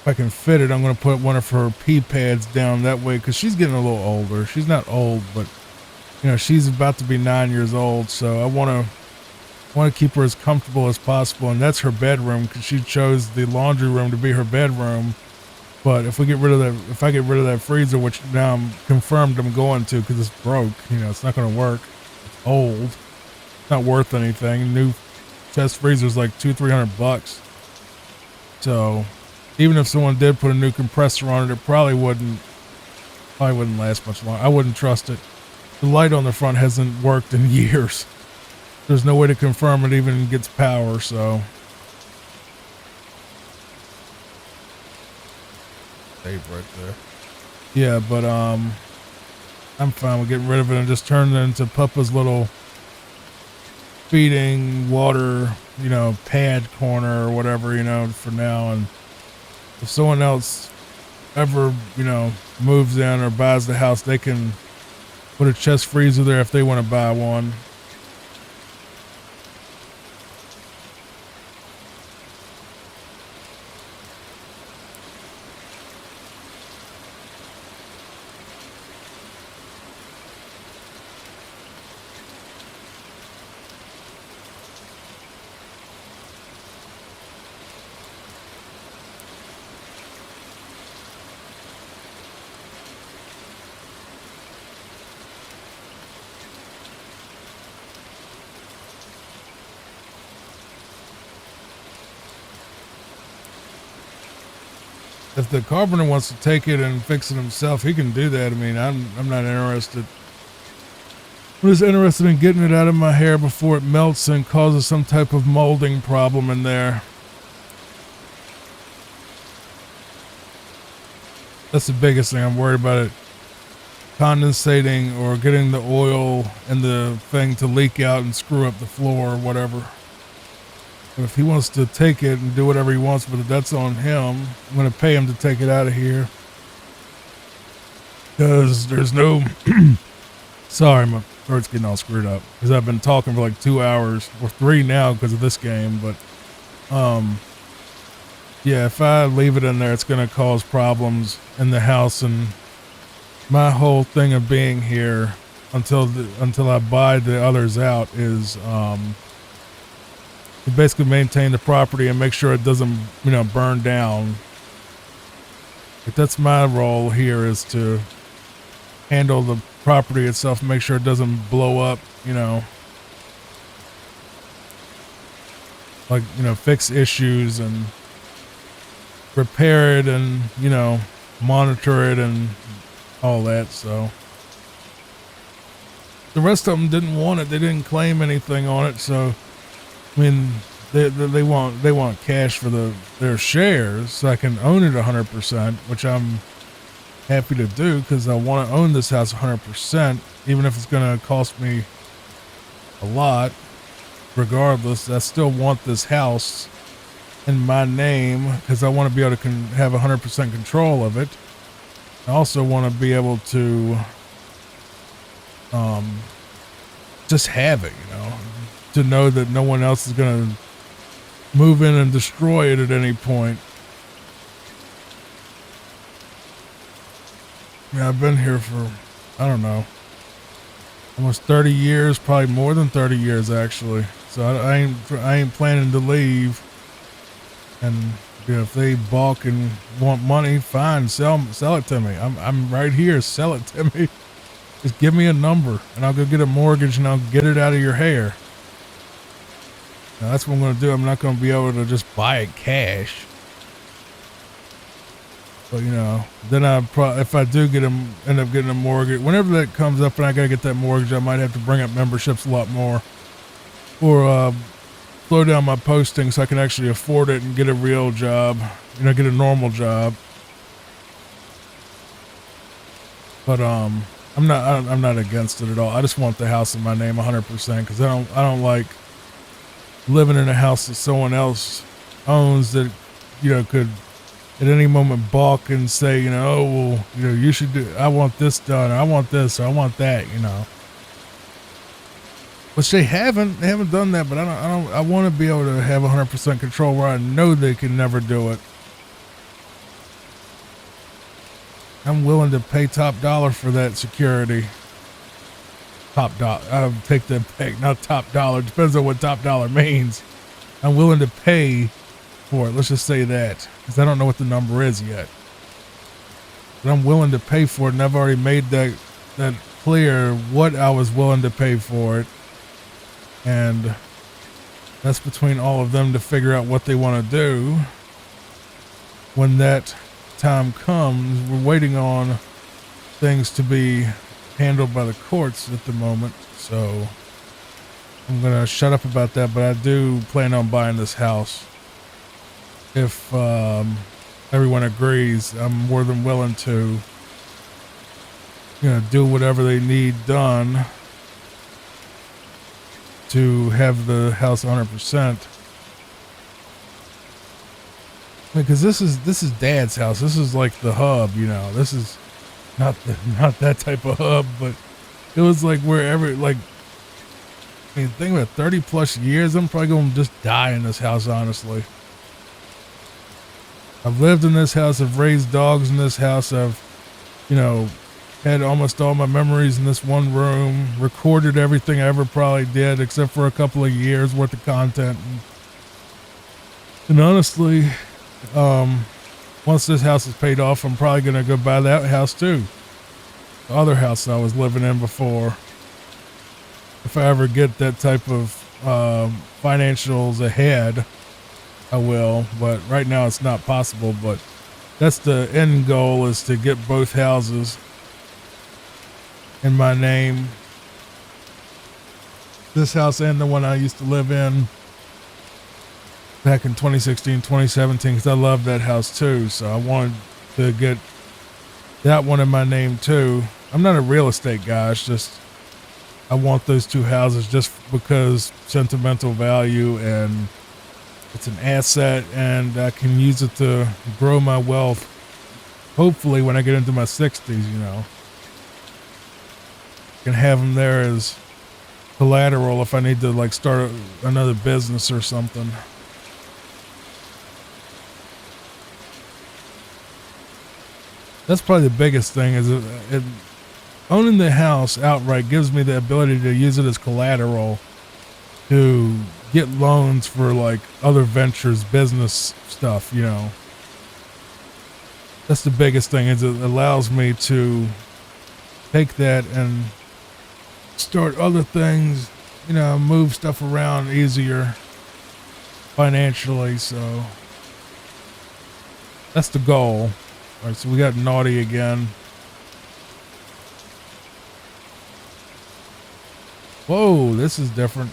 I can fit it, I'm gonna put one of her pee pads down that way because she's getting a little older. She's not old, but you know she's about to be 9 years old, so I want to keep her as comfortable as possible, and that's her bedroom because she chose the laundry room to be her bedroom. But if I get rid of that freezer, which now I'm confirmed I'm going to because it's broke, you know, it's not going to work. It's old. It's not worth anything. New chest freezer's like $200-300. So even if someone did put a new compressor on it, it probably wouldn't last much longer. I wouldn't trust it. The light on the front hasn't worked in years. There's no way to confirm it even gets power, so. Save right there. Yeah, but I'm fine with getting rid of it and just turning it into Papa's little feeding water, you know, pad corner or whatever, you know, for now. And if someone else ever, you know, moves in or buys the house, they can put a chest freezer there if they want to buy one. If the carpenter wants to take it and fix it himself, he can do that. I mean, I'm not interested. I'm just interested in getting it out of my hair before it melts and causes some type of molding problem in there. That's the biggest thing I'm worried about, it condensating or getting the oil and the thing to leak out and screw up the floor or whatever. If he wants to take it and do whatever he wants with it, that's on him. I'm going to pay him to take it out of here. Because there's no... Sorry, my throat's getting all screwed up. Because I've been talking for like 2 hours. Or 3 now because of this game. But, yeah, if I leave it in there, it's going to cause problems in the house. And my whole thing of being here until I buy the others out is... to basically maintain the property and make sure it doesn't, you know, burn down. But that's my role here, is to handle the property itself, make sure it doesn't blow up, you know, like, you know, fix issues and repair it and, you know, monitor it and all that. So the rest of them didn't want it. They didn't claim anything on it. So I mean, they want cash for their shares, so I can own it 100%, which I'm happy to do because I want to own this house 100%, even if it's going to cost me a lot. Regardless, I still want this house in my name because I want to be able to have 100% control of it. I also want to be able to just have it, you know. To know that no one else is going to move in and destroy it at any point. Yeah, I've been here for, I don't know, almost 30 years, probably more than 30 years actually. So I ain't planning to leave. And You know, if they balk and want money, fine, sell it to me. I'm right here. Sell it to me. Just give me a number, and I'll go get a mortgage, and I'll get it out of your hair. Now, that's what I'm going to do. I'm not going to be able to just buy it cash. But you know, then if I do end up getting a mortgage, whenever that comes up and I got to get that mortgage, I might have to bring up memberships a lot more, or slow down my posting so I can actually afford it and get a real job. You know, get a normal job. But I'm not against it at all. I just want the house in my name 100% because I don't like living in a house that someone else owns that, you know, could at any moment balk and say, you know, oh, well, you know, you should do, I want this done, or I want this, or I want that, you know. Which they haven't done that, but I want to be able to have 100% control where I know they can never do it. I'm willing to pay top dollar for that security. Top dollar, I'll take that back, not top dollar, depends on what top dollar means. I'm willing to pay for it, let's just say that, because I don't know what the number is yet. But I'm willing to pay for it, and I've already made that clear what I was willing to pay for it. And that's between all of them to figure out what they want to do. When that time comes, we're waiting on things to be handled by the courts at the moment, so I'm gonna shut up about that, but I do plan on buying this house. If everyone agrees, I'm more than willing to, you know, do whatever they need done to have the house 100%. Because this is Dad's house. This is like the hub, you know. This is not that type of hub, but it was like wherever, like, I mean, think about 30 plus years. I'm probably gonna just die in this house, honestly. I've lived in this house. I've raised dogs in this house. I've, you know, had almost all my memories in this one room. Recorded everything I ever probably did, except for a couple of years worth of content. And honestly, once this house is paid off, I'm probably gonna go buy that house too. The other house I was living in before. If I ever get that type of financials ahead, I will, but right now it's not possible. But that's the end goal, is to get both houses in my name. This house and the one I used to live in back in 2016, 2017, because I love that house too. So I wanted to get that one in my name too. I'm not a real estate guy. It's just, I want those two houses just because sentimental value, and it's an asset, and I can use it to grow my wealth. Hopefully when I get into my 60s, you know, I can have them there as collateral if I need to, like, start another business or something. That's probably the biggest thing, is owning the house outright gives me the ability to use it as collateral to get loans for, like, other ventures, business stuff, you know. That's the biggest thing, is it allows me to take that and start other things, you know, move stuff around easier financially. So that's the goal. All right, so we got naughty again. Whoa, this is different.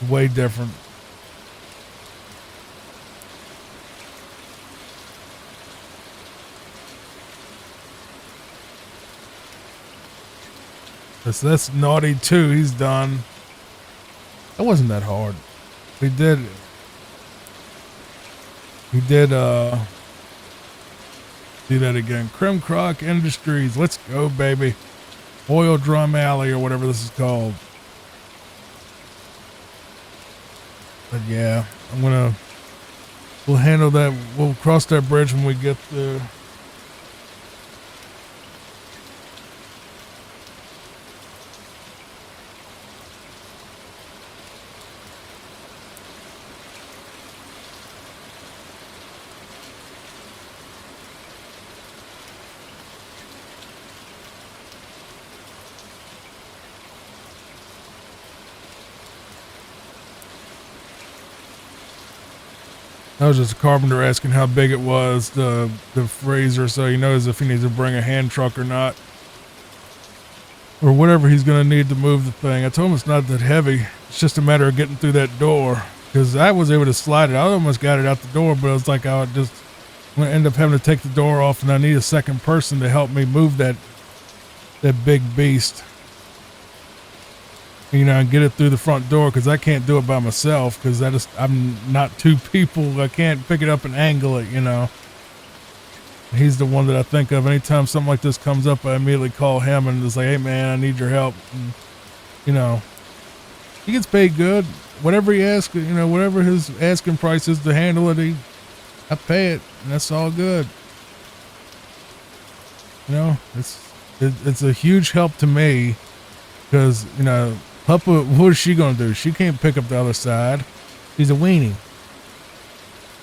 Way different. That's naughty too. He's done. That wasn't that hard. We did do that again. Crim Croc Industries. Let's go, baby. Oil Drum Alley, or whatever this is called. But yeah, we'll handle that. We'll cross that bridge when we get there. That was just a carpenter asking how big it was, the freezer, so he knows if he needs to bring a hand truck or not. Or whatever he's going to need to move the thing. I told him it's not that heavy. It's just a matter of getting through that door. Because I was able to slide it. I almost got it out the door, but it was like I'm going to end up having to take the door off, and I need a second person to help me move that big beast. You know, and get it through the front door, because I can't do it by myself, because I'm not two people. I can't pick it up and angle it, you know. He's the one that I think of anytime something like this comes up. I immediately call him and it's like, hey man, I need your help. And, you know, he gets paid good. Whatever he asks, you know, whatever his asking price is to handle it, I pay it, and that's all good. You know, it's a huge help to me, because, you know, Puppa, what is she gonna do? She can't pick up the other side. She's a weenie.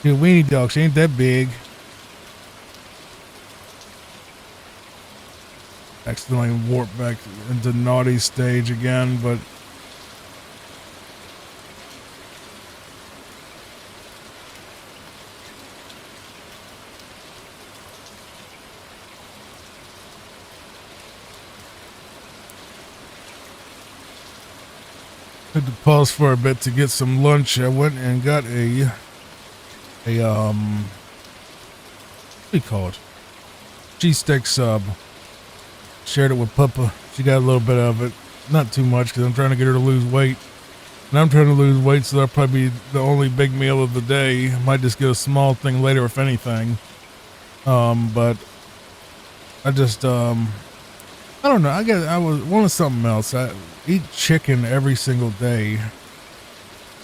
She's a weenie dog. She ain't that big. Accidentally warped back into naughty stage again, but had to pause for a bit to get some lunch. I went and got a what do you call it? Cheesesteak sub. Shared it with Puppa. She got a little bit of it, not too much, because I'm trying to get her to lose weight, and I'm trying to lose weight, so that'll probably be the only big meal of the day. I might just get a small thing later, if anything. But I just I don't know. I was wanting something else. I eat chicken every single day,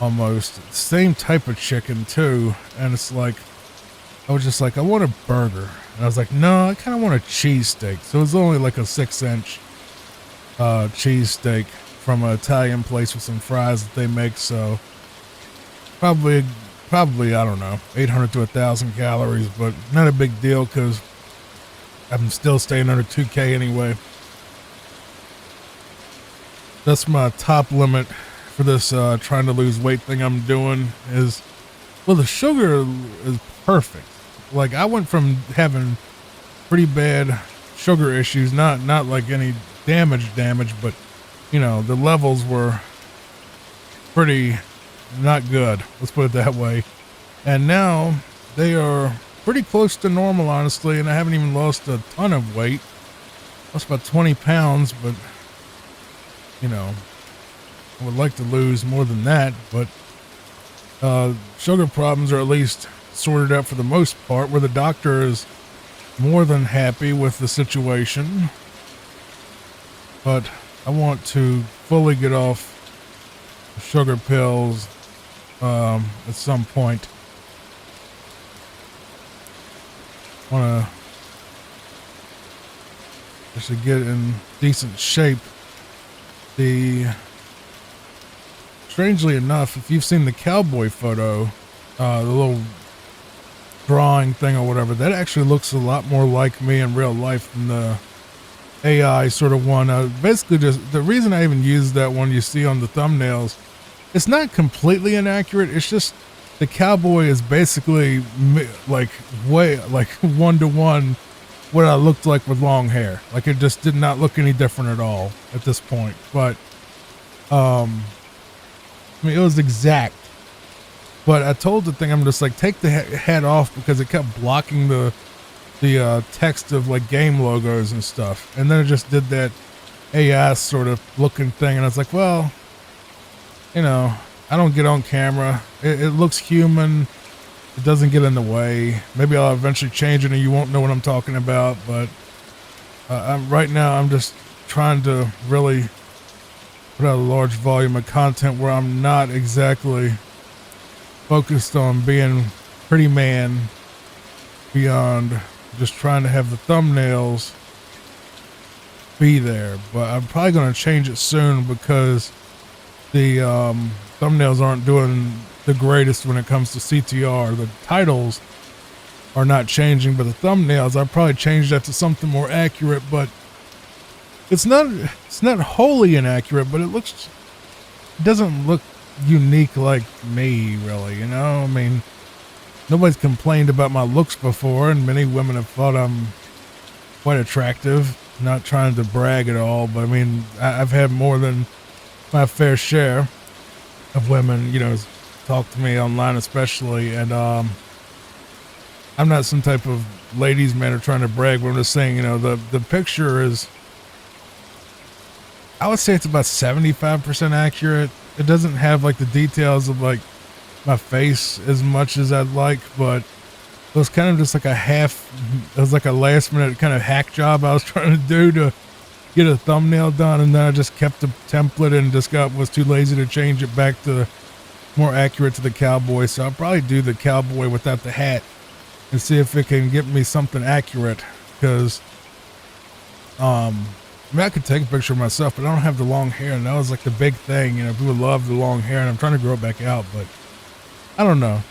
almost same type of chicken too, and it's like I was just like, I want a burger. And I was like, no, I kind of want a cheesesteak. So it was only like a 6-inch cheesesteak from an Italian place with some fries that they make. So probably, I don't know, 800 to 1,000 calories, but not a big deal, because I'm still staying under 2K anyway. That's my top limit for this trying to lose weight thing I'm doing is, well, the sugar is perfect. Like, I went from having pretty bad sugar issues, not like any damage, but, you know, the levels were pretty not good. Let's put it that way. And now they are pretty close to normal, honestly, and I haven't even lost a ton of weight. Lost about 20 pounds, but, you know, I would like to lose more than that, but sugar problems are at least sorted out for the most part, where the doctor is more than happy with the situation. But I want to fully get off the sugar pills at some point. Want to actually get in decent shape. Strangely enough, if you've seen the cowboy photo, the little drawing thing or whatever, that actually looks a lot more like me in real life than the AI sort of one. Basically, just the reason I even use that one you see on the thumbnails, it's not completely inaccurate. It's just the cowboy is basically like way like 1-to-1 what I looked like with long hair. Like, it just did not look any different at all at this point. But I mean, it was exact. But I told the thing, I'm just like, take the hat off, because it kept blocking the text of like game logos and stuff. And then it just did that AI sort of looking thing. And I was like, well, you know, I don't get on camera. It looks human. It doesn't get in the way. Maybe I'll eventually change it and you won't know what I'm talking about. But right now I'm just trying to really put out a large volume of content where I'm not exactly focused on being pretty man beyond just trying to have the thumbnails be there. But I'm probably going to change it soon, because the thumbnails aren't doing the greatest when it comes to CTR. The titles are not changing, but the thumbnails, I'll probably change that to something more accurate. But it's not wholly inaccurate, but it doesn't look unique like me, really, you know? I mean, Nobody's complained about my looks before, and many women have thought I'm quite attractive. Not trying to brag at all, but I mean, I've had more than my fair share of women, talk to me online, especially, and I'm not some type of ladies' man or trying to brag, but I'm just saying, the picture is, I would say it's about 75% accurate. It doesn't have like the details of like my face as much as I'd like, but it was kind of just like it was like a last minute kind of hack job I was trying to do to get a thumbnail done. And then I just kept the template and just was too lazy to change it back to more accurate to the cowboy. So I'll probably do the cowboy without the hat and see if it can get me something accurate. Cause, I mean, I could take a picture of myself, but I don't have the long hair. And that was like the big thing, people love the long hair and I'm trying to grow it back out, but I don't know.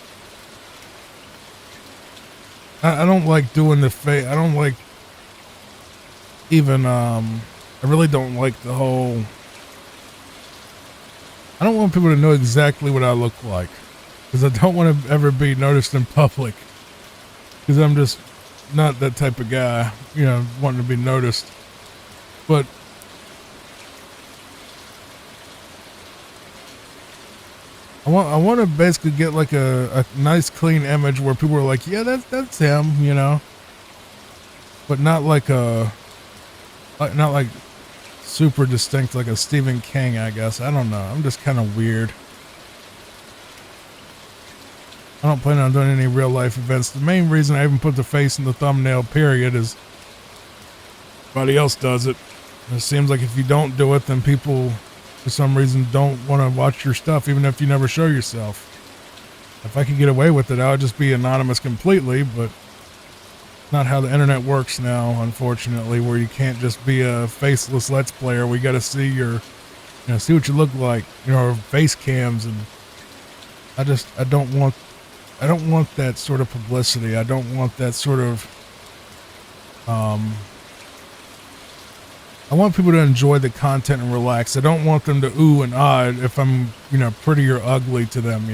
I don't like doing the face. I don't like even, I really don't like the whole, I don't want people to know exactly what I look like because I don't want to ever be noticed in public because I'm just not that type of guy, wanting to be noticed. But I want to basically get like a nice clean image where people are like, yeah, that's him, but not like not like super distinct, like a Stephen King, I guess. I don't know. I'm just kind of weird. I don't plan on doing any real life events. The main reason I even put the face in the thumbnail period is everybody else does it. It seems like if you don't do it, then people for some reason don't want to watch your stuff, even if you never show yourself. If I could get away with it, I would just be anonymous completely, but not how the internet works now, unfortunately, where you can't just be a faceless Let's Player. We got to see see what you look like, or face cams. And I don't want that sort of publicity. I don't want that sort of, I want people to enjoy the content and relax. I don't want them to ooh and ah if I'm, pretty or ugly to them,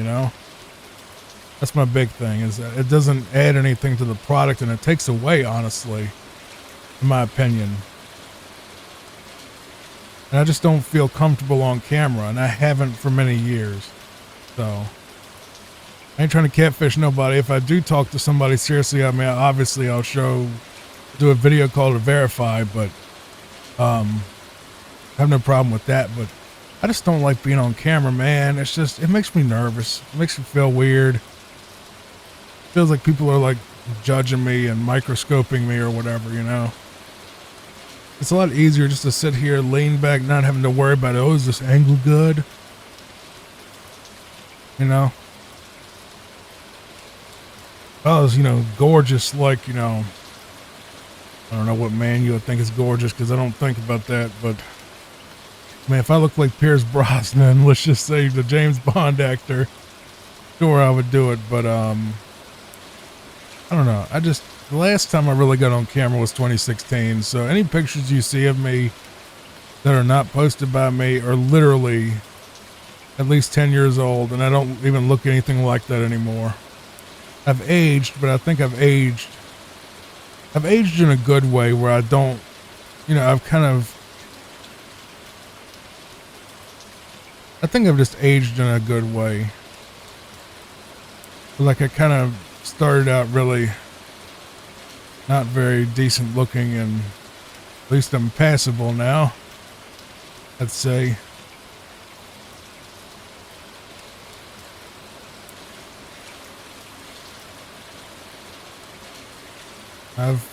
That's my big thing, is that it doesn't add anything to the product and it takes away, honestly, in my opinion. And I just don't feel comfortable on camera, and I haven't for many years. So I ain't trying to catfish nobody. If I do talk to somebody seriously, I mean, obviously I'll do a video call to verify, but I have no problem with that. But I just don't like being on camera, man. It makes me nervous. It makes me feel weird. Feels like people are like judging me and microscoping me or whatever, It's a lot easier just to sit here, lean back, not having to worry about, oh, is this angle good? I was, gorgeous, like, I don't know what man you would think is gorgeous because I don't think about that, but man, if I look like Pierce Brosnan, let's just say the James Bond actor, sure I would do it, but I don't know. The last time I really got on camera was 2016, so any pictures you see of me that are not posted by me are literally at least 10 years old, and I don't even look anything like that anymore. I've aged, but I think I've aged in a good way where I don't, I think I've just aged in a good way. Like I kind of started out really not very decent looking, and at least I'm passable now, I'd say. I've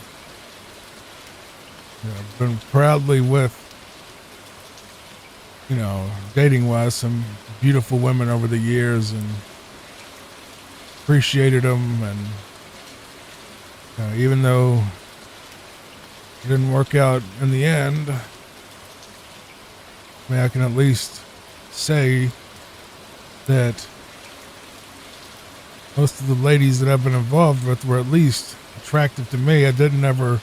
been proudly with, dating wise, some beautiful women over the years, and appreciated them. And even though it didn't work out in the end, I mean, I can at least say that most of the ladies that I've been involved with were at least attractive to me. I didn't ever,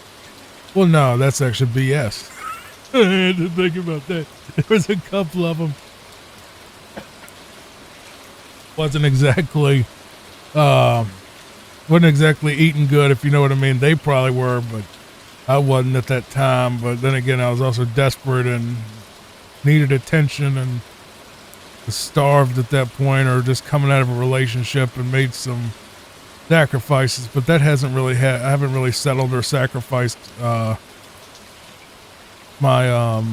well, no, that's actually BS. I had to think about that. There was a couple of them. Wasn't exactly, wasn't exactly eating good, if you know what I mean. They probably were, but I wasn't at that time. But then again, I was also desperate and needed attention and was starved at that point, or just coming out of a relationship and made some sacrifices. But that hasn't really I haven't really settled or sacrificed my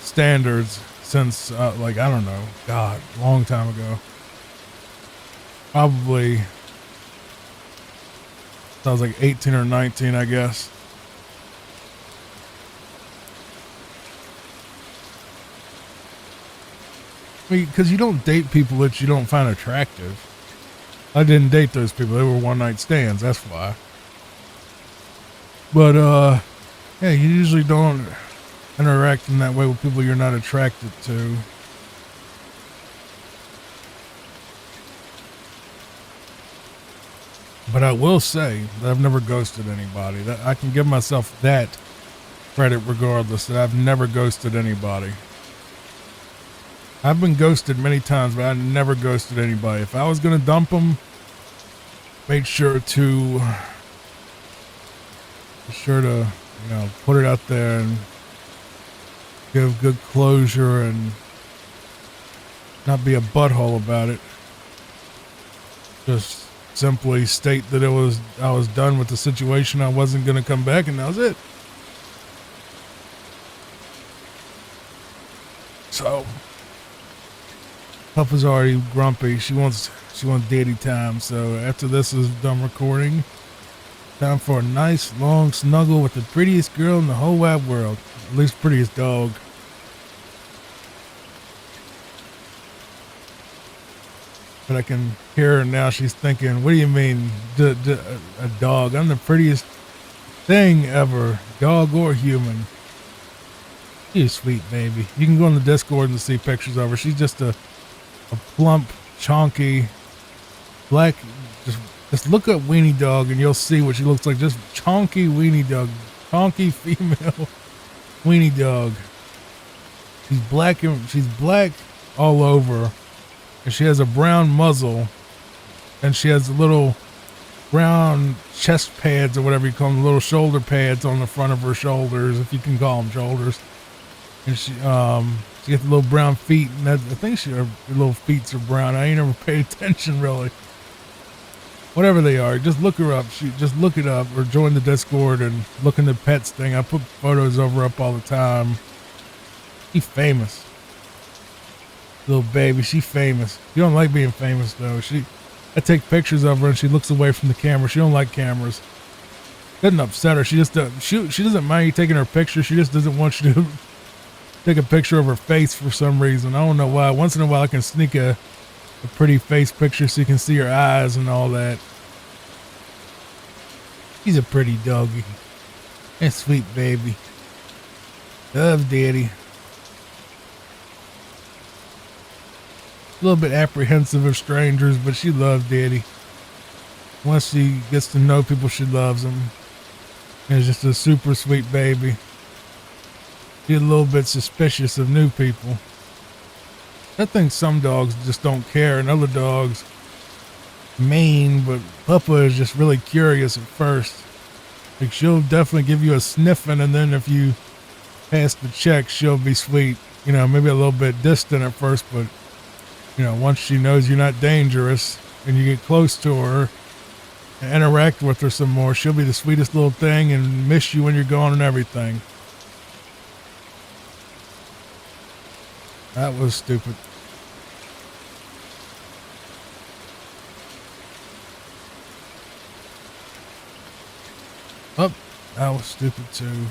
standards since like, I don't know, God, a long time ago. Probably I was like 18 or 19, I guess. I mean, because you don't date people that you don't find attractive. I didn't date those people. They were one night stands. That's why. But yeah, you usually don't interact in that way with people you're not attracted to. But I will say that I've never ghosted anybody. That I can give myself that credit regardless, that I've never ghosted anybody. I've been ghosted many times, but I never ghosted anybody. If I was going to dump them, made sure to, put it out there and give good closure and not be a butthole about it. Just simply state that I was done with the situation. I wasn't going to come back, and that was it. So Papa's already grumpy. She wants daddy time. So after this is done recording, time for a nice long snuggle with the prettiest girl in the whole wide world. At least prettiest dog. But I can hear her now. She's thinking, what do you mean, a dog? I'm the prettiest thing ever, dog or human. You sweet baby. You can go on the Discord and see pictures of her. She's just a plump, chonky, black. Just look up weenie dog and you'll see what she looks like. Just chonky weenie dog, chonky female weenie dog. She's black all over. And she has a brown muzzle, and she has little brown chest pads or whatever you call them, little shoulder pads on the front of her shoulders, if you can call them shoulders. And she gets the little brown feet, and I think her little feet are brown. I ain't never paid attention really. Whatever they are, just look her up. Just look it up or join the Discord and look in the pets thing. I put photos of her up all the time. She's famous. Little baby, she famous. She don't like being famous though. I take pictures of her and she looks away from the camera. She don't like cameras. Doesn't upset her. She just she doesn't mind you taking her picture. She just doesn't want you to take a picture of her face for some reason. I don't know why. Once in a while I can sneak a pretty face picture so you can see her eyes and all that. She's a pretty doggy. And sweet baby. Love daddy. A little bit apprehensive of strangers, but she loves daddy. Once she gets to know people, she loves them. And it's just a super sweet baby. She's a little bit suspicious of new people. I think some dogs just don't care, and other dogs mean, but Papa is just really curious at first. Like, she'll definitely give you a sniffing, and then if you pass the check, she'll be sweet. You know, maybe a little bit distant at first, but you know, once she knows you're not dangerous and you get close to her and interact with her some more, she'll be the sweetest little thing and miss you when you're gone and everything. That was stupid. Oh, that was stupid too.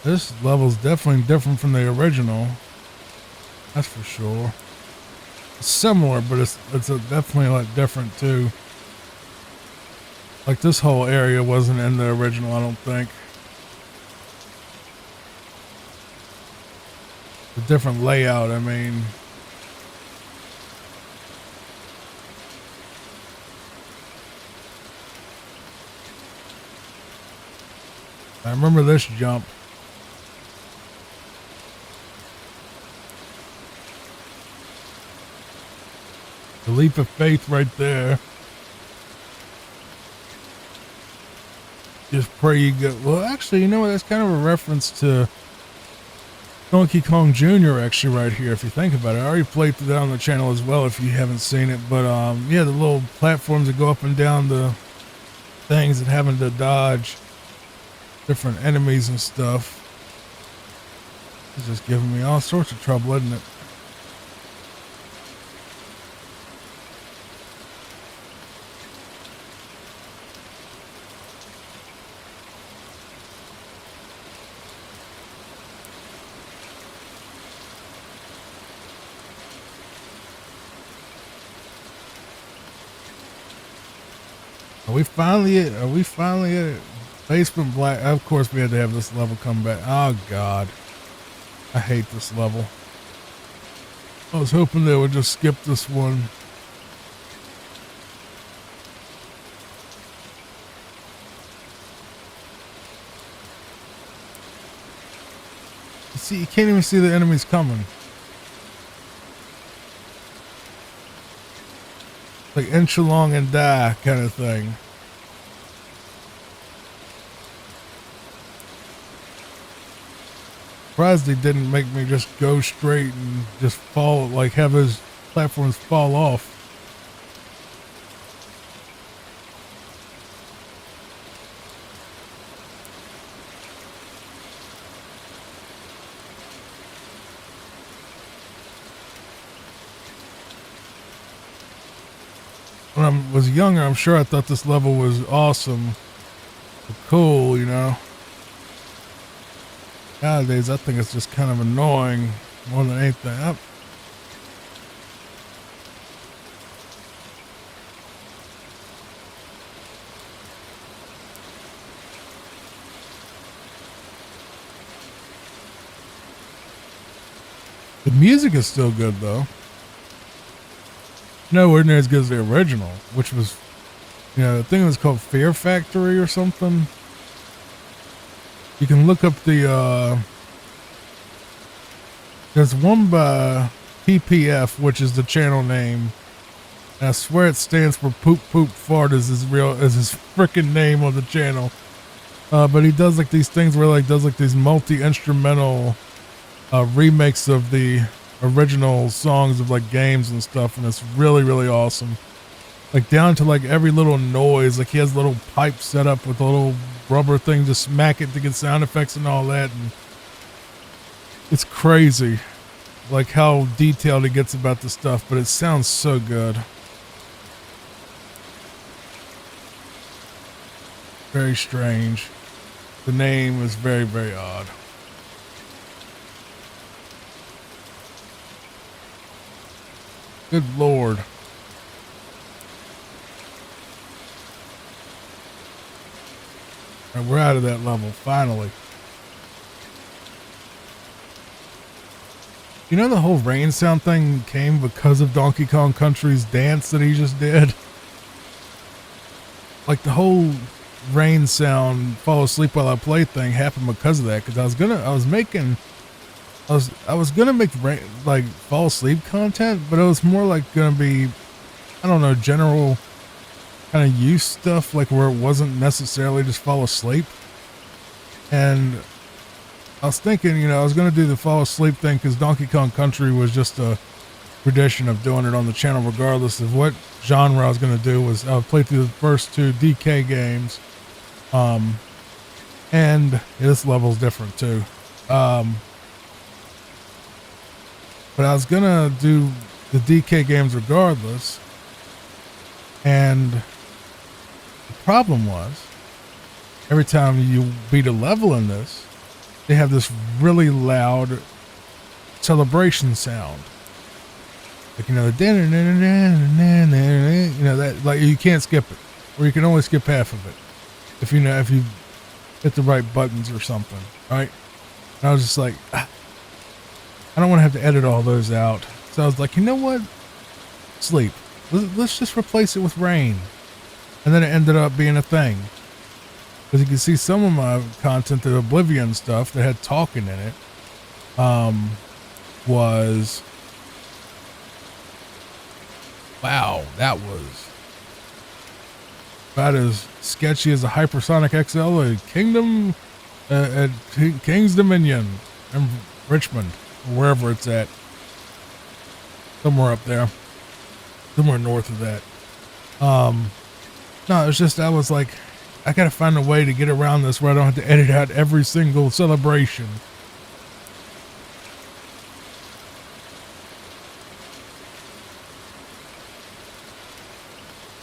This level's definitely different from the original. That's for sure. It's similar, but it's definitely a lot different too. Like, this whole area wasn't in the original, I don't think. A different layout, I mean. I remember this jump. The leap of faith right there. Just pray you go. Well, actually, you know what? That's kind of a reference to Donkey Kong Jr. actually right here, if you think about it. I already played through that on the channel as well if you haven't seen it. But yeah, the little platforms that go up and down the things and having to dodge different enemies and stuff. It's just giving me all sorts of trouble, isn't it? Are we finally at Basement Black? Of course we had to have this level come back. Oh God. I hate this level. I was hoping they would just skip this one. You see, you can't even see the enemies coming. Like inch along and die kind of thing. Surprised he didn't make me just go straight and just fall, like have those platforms fall off. When I was younger, I'm sure I thought this level was awesome, cool, you know. Nowadays, I think it's just kind of annoying more than anything. The music is still good, though. Nowhere near as good as the original, which was, you know, I think it was called Fear Factory or something. You can look up the, there's one by PPF, which is the channel name. And I swear it stands for Poop Poop Fart as his freaking name on the channel. But he does like these things where like does like these multi-instrumental remakes of the original songs of like games and stuff, and it's really, really awesome. Like down to like every little noise, like he has little pipes set up with a little rubber thing to smack it to get sound effects and all that, and it's crazy like how detailed he gets about the stuff, but it sounds so good. Very strange. The name is very, very odd. Good Lord. All right, we're out of that level, finally. You know the whole rain sound thing came because of Donkey Kong Country's dance that he just did? Like the whole rain sound, fall asleep while I play thing happened because of that, because I was gonna make rain, like fall asleep content, but it was more like gonna be, I don't know, general kind of use stuff, like where it wasn't necessarily just fall asleep. And I was thinking, you know, I was gonna do the fall asleep thing because Donkey Kong Country was just a tradition of doing it on the channel, regardless of what genre I was gonna do. Was I would play through the first two DK games, and this level's different too. But I was gonna do the DK games regardless, and the problem was, every time you beat a level in this, they have this really loud celebration sound. Like, you know, the you know, that, like, you can't skip it, or you can only skip half of it if you know, if you hit the right buttons or something, right? And I was just like, I don't want to have to edit all those out. So I was like, you know what? Sleep. Let's just replace it with rain. And then it ended up being a thing. you can see some of my content, the Oblivion stuff that had talking in it, was, wow, that was about as sketchy as a Hypersonic XL at King's Dominion in Richmond, or wherever it's at. Somewhere up there. Somewhere north of that. No, it's just, I was like, I gotta find a way to get around this where I don't have to edit out every single celebration.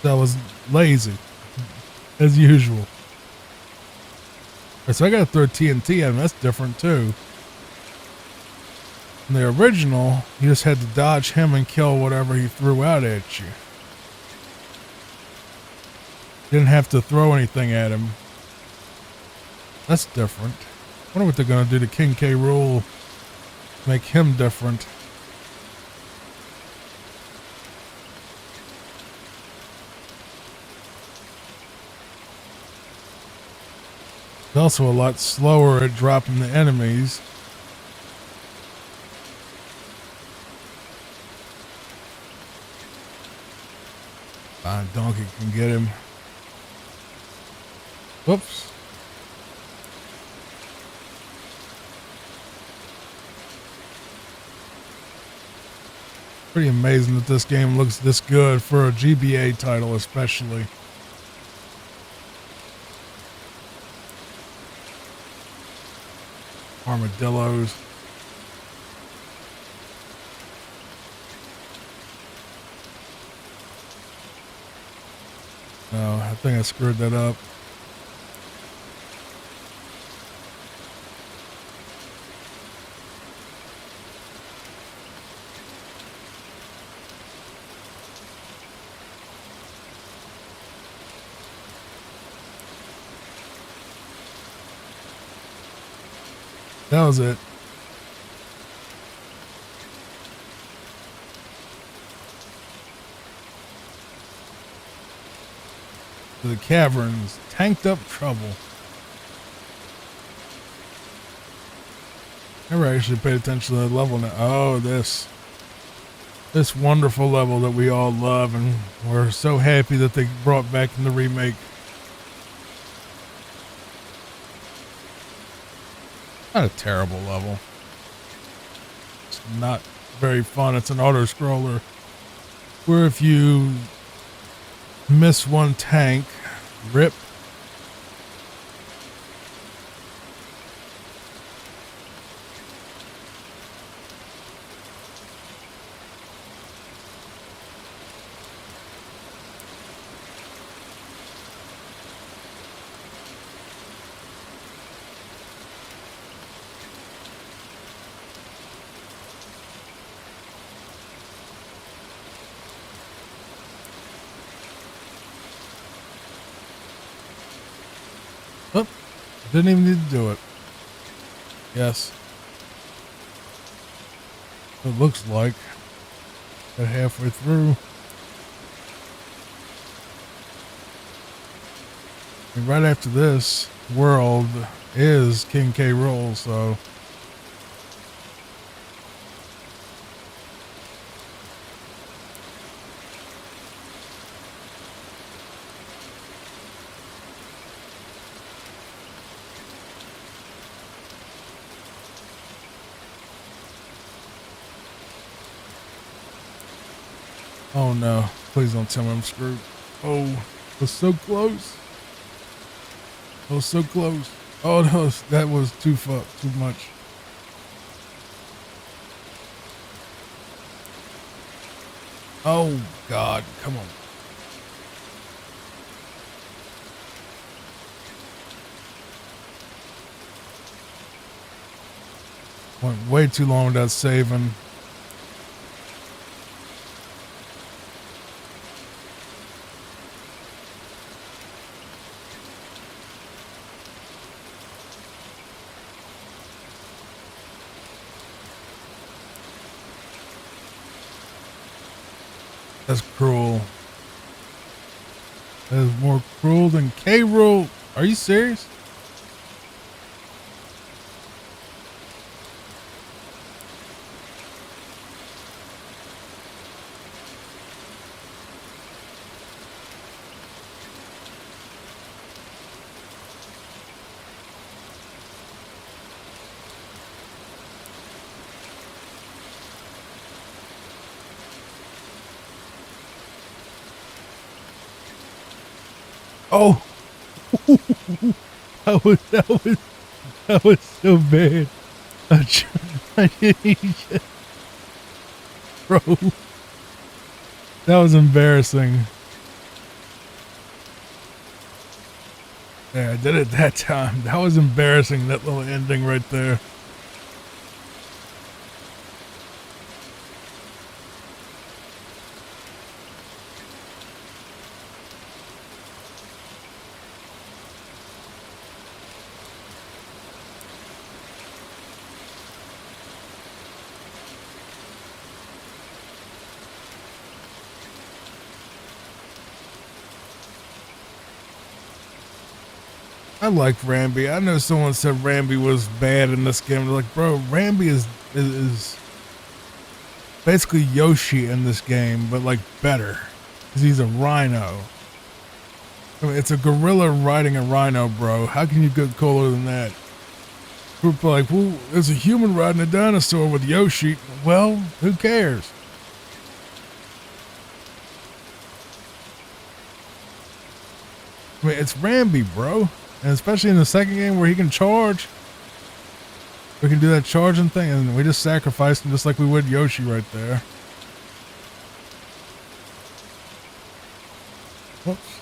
So I was lazy, as usual. So I gotta throw TNT at him. That's different too. In the original, you just had to dodge him and kill whatever he threw out at you. Didn't have to throw anything at him. That's different. I wonder what they're gonna do to King K. Rool. Make him different. He's also a lot slower at dropping the enemies. Fine, Donkey can get him. Whoops. Pretty amazing that this game looks this good for a GBA title, especially. Armadillos. No, I think I screwed that up. That was it. The caverns, tanked up trouble. Never actually paid attention to the level now. Oh, this wonderful level that we all love, and we're so happy that they brought back in the remake. Not a terrible level. It's not very fun. It's an auto-scroller where if you miss one tank, rip. Oh, didn't even need to do it. Yes. It looks like. Got halfway through. And right after this world is King K. Rool, so. Oh no, please don't tell me I'm screwed. Oh, was so close. I was so close. Oh no, that was too much. Oh God, come on. Went way too long without saving. That's cruel. That is more cruel than K. Rool. Are you serious? Oh, that was so bad. Bro, that was embarrassing. Yeah, I did it that time. That was embarrassing, that little ending right there. I like Rambi. I know someone said Rambi was bad in this game. They're like, bro, Rambi is basically Yoshi in this game, but like better. Because he's a rhino. I mean, it's a gorilla riding a rhino, bro. How can you get cooler than that? People are like, well, there's a human riding a dinosaur with Yoshi. Well, who cares? I mean, it's Rambi, bro. And especially in the second game where he can charge. We can do that charging thing, and we just sacrificed him just like we would Yoshi right there. Whoops.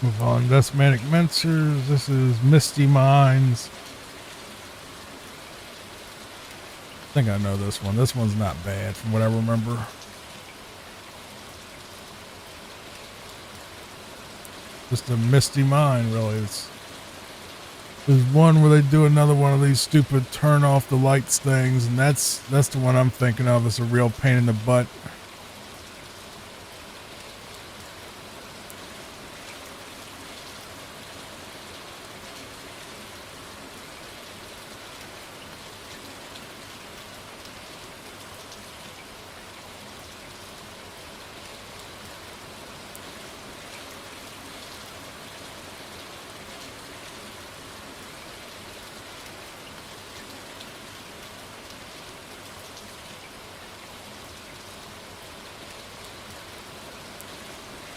Move on. Desmatic Mencers. This is Misty Mines. I think I know this one. This one's not bad from what I remember. Just a misty mine, really. There's one where they do another one of these stupid turn off the lights things, and that's the one I'm thinking of. It's a real pain in the butt.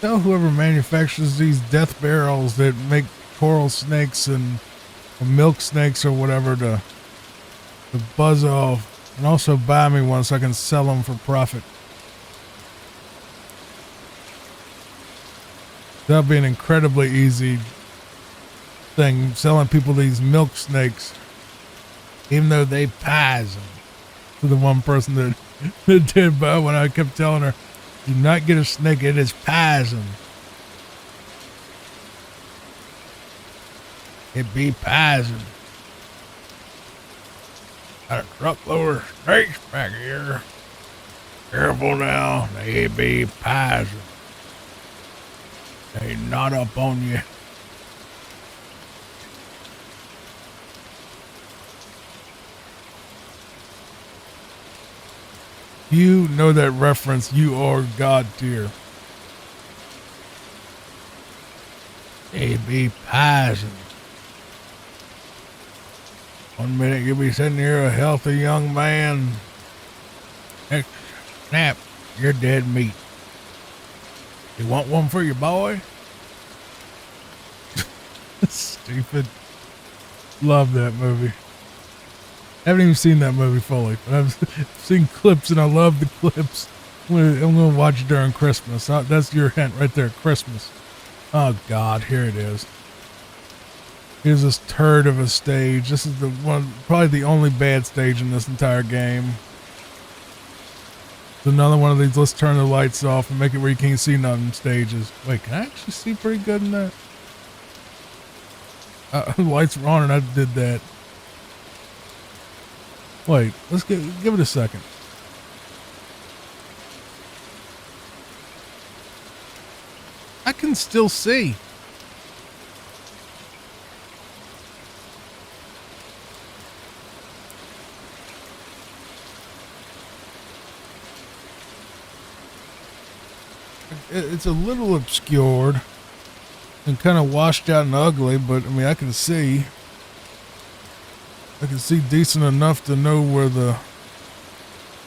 Tell whoever manufactures these death barrels that make coral snakes and milk snakes or whatever to buzz off, and also buy me one so I can sell them for profit. That'll be an incredibly easy thing, selling people these milk snakes, even though they pies them. To the one person that did buy when I kept telling her, do not get a snake, it is poison. It be poison. Got a truckload of snakes back here. Careful now, they be poison. They not up on you. You know that reference. You are God tier. AB Poison. 1 minute you'll be sitting here a healthy young man. Next snap, you're dead meat. You want one for your boy? Stupid. Love that movie. I haven't even seen that movie fully, but I've seen clips and I love the clips. I'm gonna watch it during Christmas. That's your hint right there, Christmas. Oh God, here it is. Here's this turd of a stage. This is the one, probably the only bad stage in this entire game. It's another one of these, let's turn the lights off and make it where you can't see nothing stages. Wait, can I actually see pretty good in that? The lights were on and I did that. Wait, let's give it a second. I can still see. It's a little obscured and kind of washed out and ugly, but I mean, I can see decent enough to know where the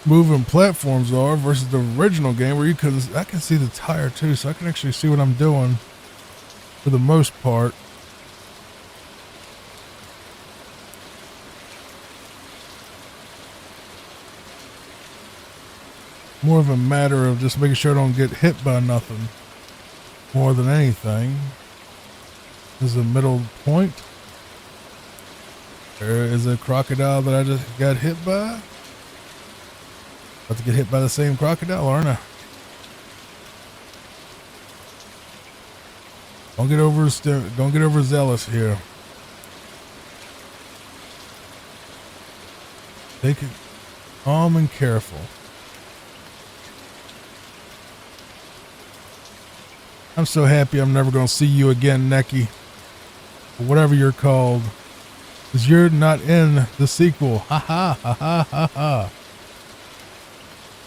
moving platforms are versus the original game where I can see the tire too, so I can actually see what I'm doing for the most part. More of a matter of just making sure I don't get hit by nothing more than anything. This is a middle point. There is a crocodile that I just got hit by. About to get hit by the same crocodile, aren't I? Don't get overzealous here. Take it calm and careful. I'm so happy I'm never going to see you again, Neki. Or whatever you're called. Because you're not in the sequel. Ha ha ha ha ha ha.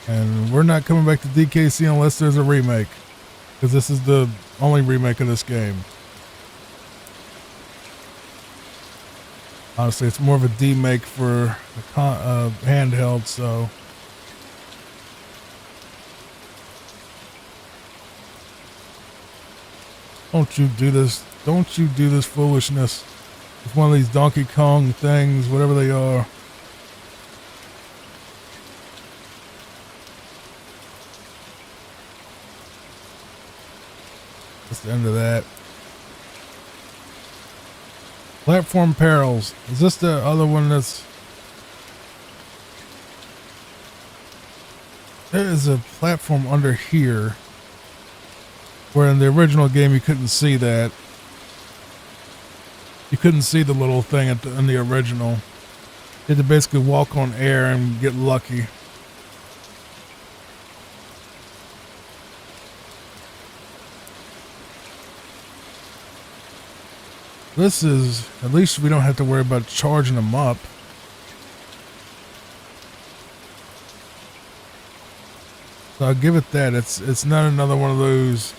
And we're not coming back to DKC unless there's a remake. Because this is the only remake of this game. Honestly, it's more of a D-make for a handheld, so... Don't you do this. Don't you do this foolishness. It's one of these Donkey Kong things, whatever they are. That's the end of that. Platform Perils. Is this the other one that's... There is a platform under here. Where in the original game you couldn't see that. You couldn't see the little thing in the original. You had to basically walk on air and get lucky. This is, at least we don't have to worry about charging them up. So I'll give it that. It's not another one of those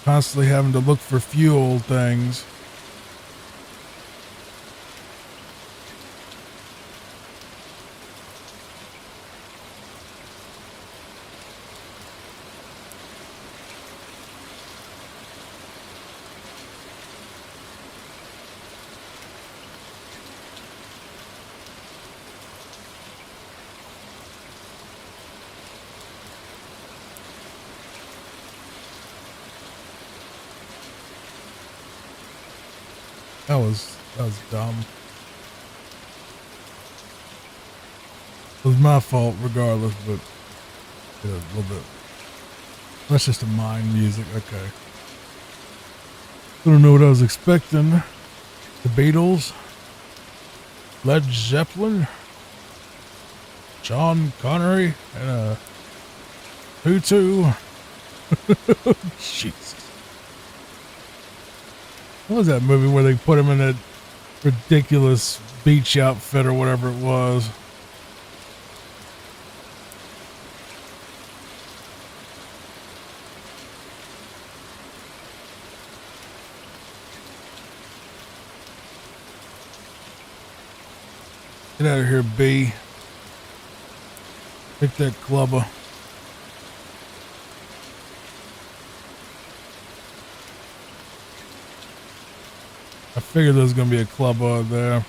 constantly having to look for fuel things. That was dumb. It was my fault regardless, but yeah, a little bit. That's just a mine music, okay. I don't know what I was expecting. The Beatles, Led Zeppelin, Sean Connery, and a tutu. Jesus. What was that movie where they put him in that ridiculous beach outfit or whatever it was? Get out of here, B. Pick that clubber. I figured there was going to be a clubber out there.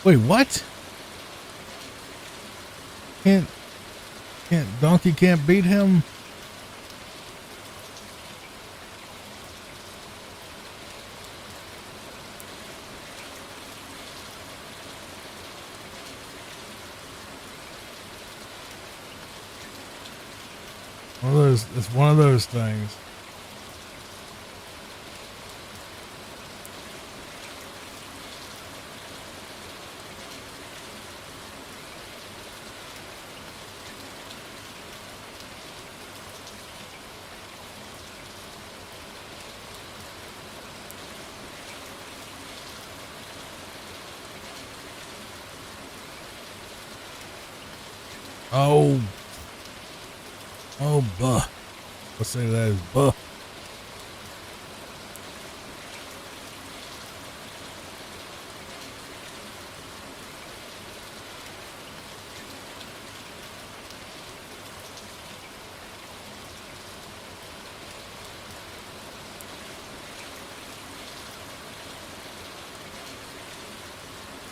Wait, what? Donkey can't beat him? It's one of those things. Oh, buh. Let's say that is buh.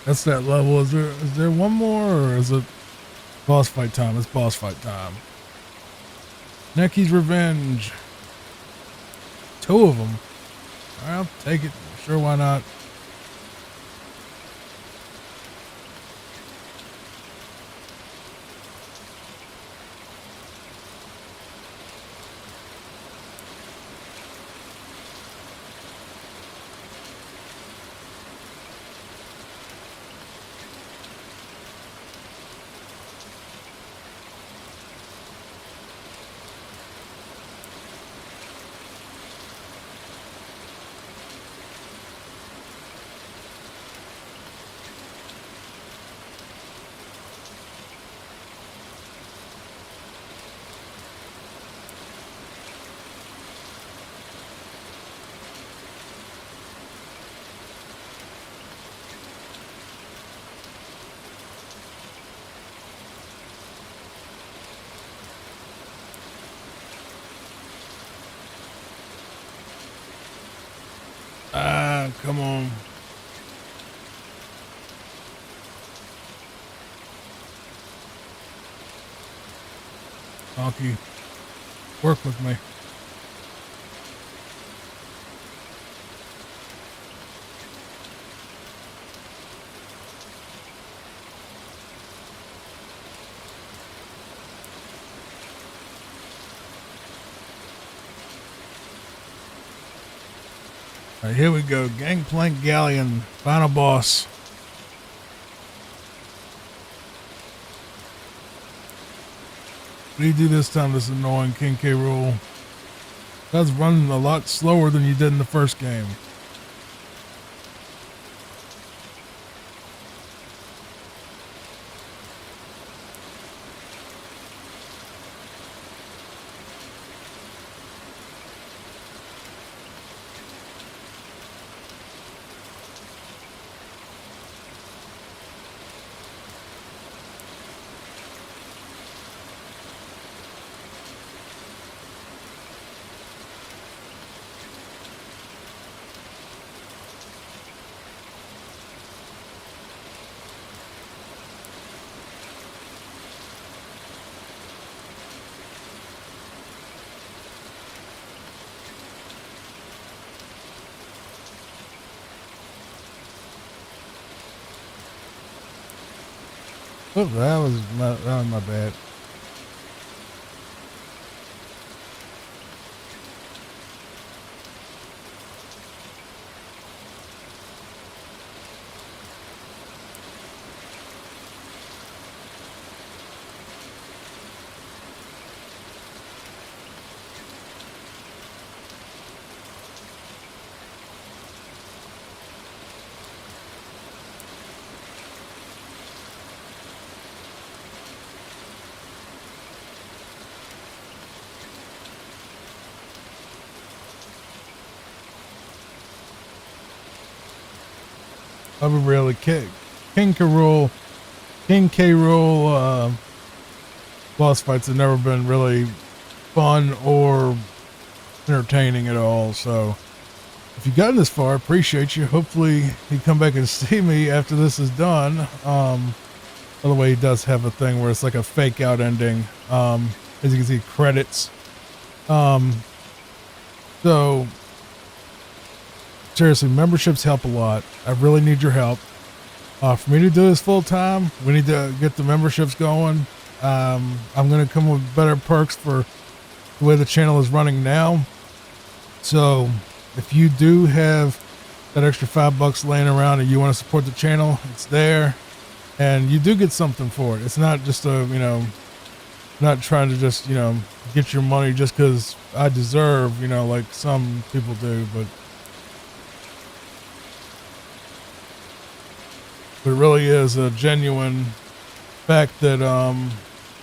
That's that level. Is there one more, or is it boss fight time? It's boss fight time. Necky's Revenge. 2 of them. I'll take it. Sure, why not? Come on. Donkey, work with me. All right, here we go. Gangplank Galleon, final boss. What do you do this time, this annoying King K. Rool? That's running a lot slower than you did in the first game. Oh, that was my bad. really King K. Rool, boss fights have never been really fun or entertaining at all. So if you've gotten this far, I appreciate you. Hopefully you come back and see me after this is done. By the way, he does have a thing where it's like a fake out ending. As you can see, credits. So seriously, memberships help a lot. I really need your help. For me to do this full time, we need to get the memberships going. I'm going to come with better perks for the way the channel is running now. So if you do have that extra $5 laying around and you want to support the channel, it's there, and you do get something for it. It's not just not trying to just, get your money just because I deserve, like some people do, but it really is a genuine fact that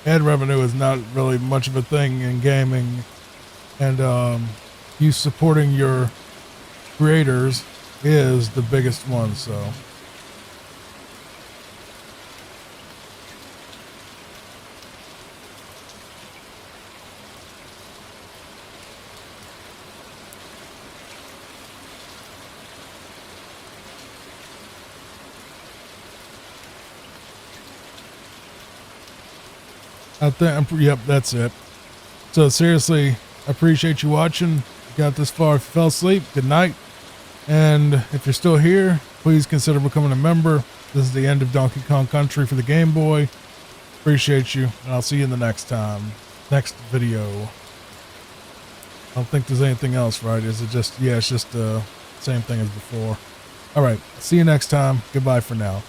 ad revenue is not really much of a thing in gaming, and you supporting your creators is the biggest one. So I think, yep, that's it. So seriously, I appreciate you watching. Got this far. If you fell asleep, good night. And if you're still here, please consider becoming a member. This is the end of Donkey Kong Country for the Game Boy. Appreciate you, and I'll see you in the next video. I don't think there's anything else, right? Is it just, yeah, it's just the same thing as before. All right, see you next time. Goodbye for now.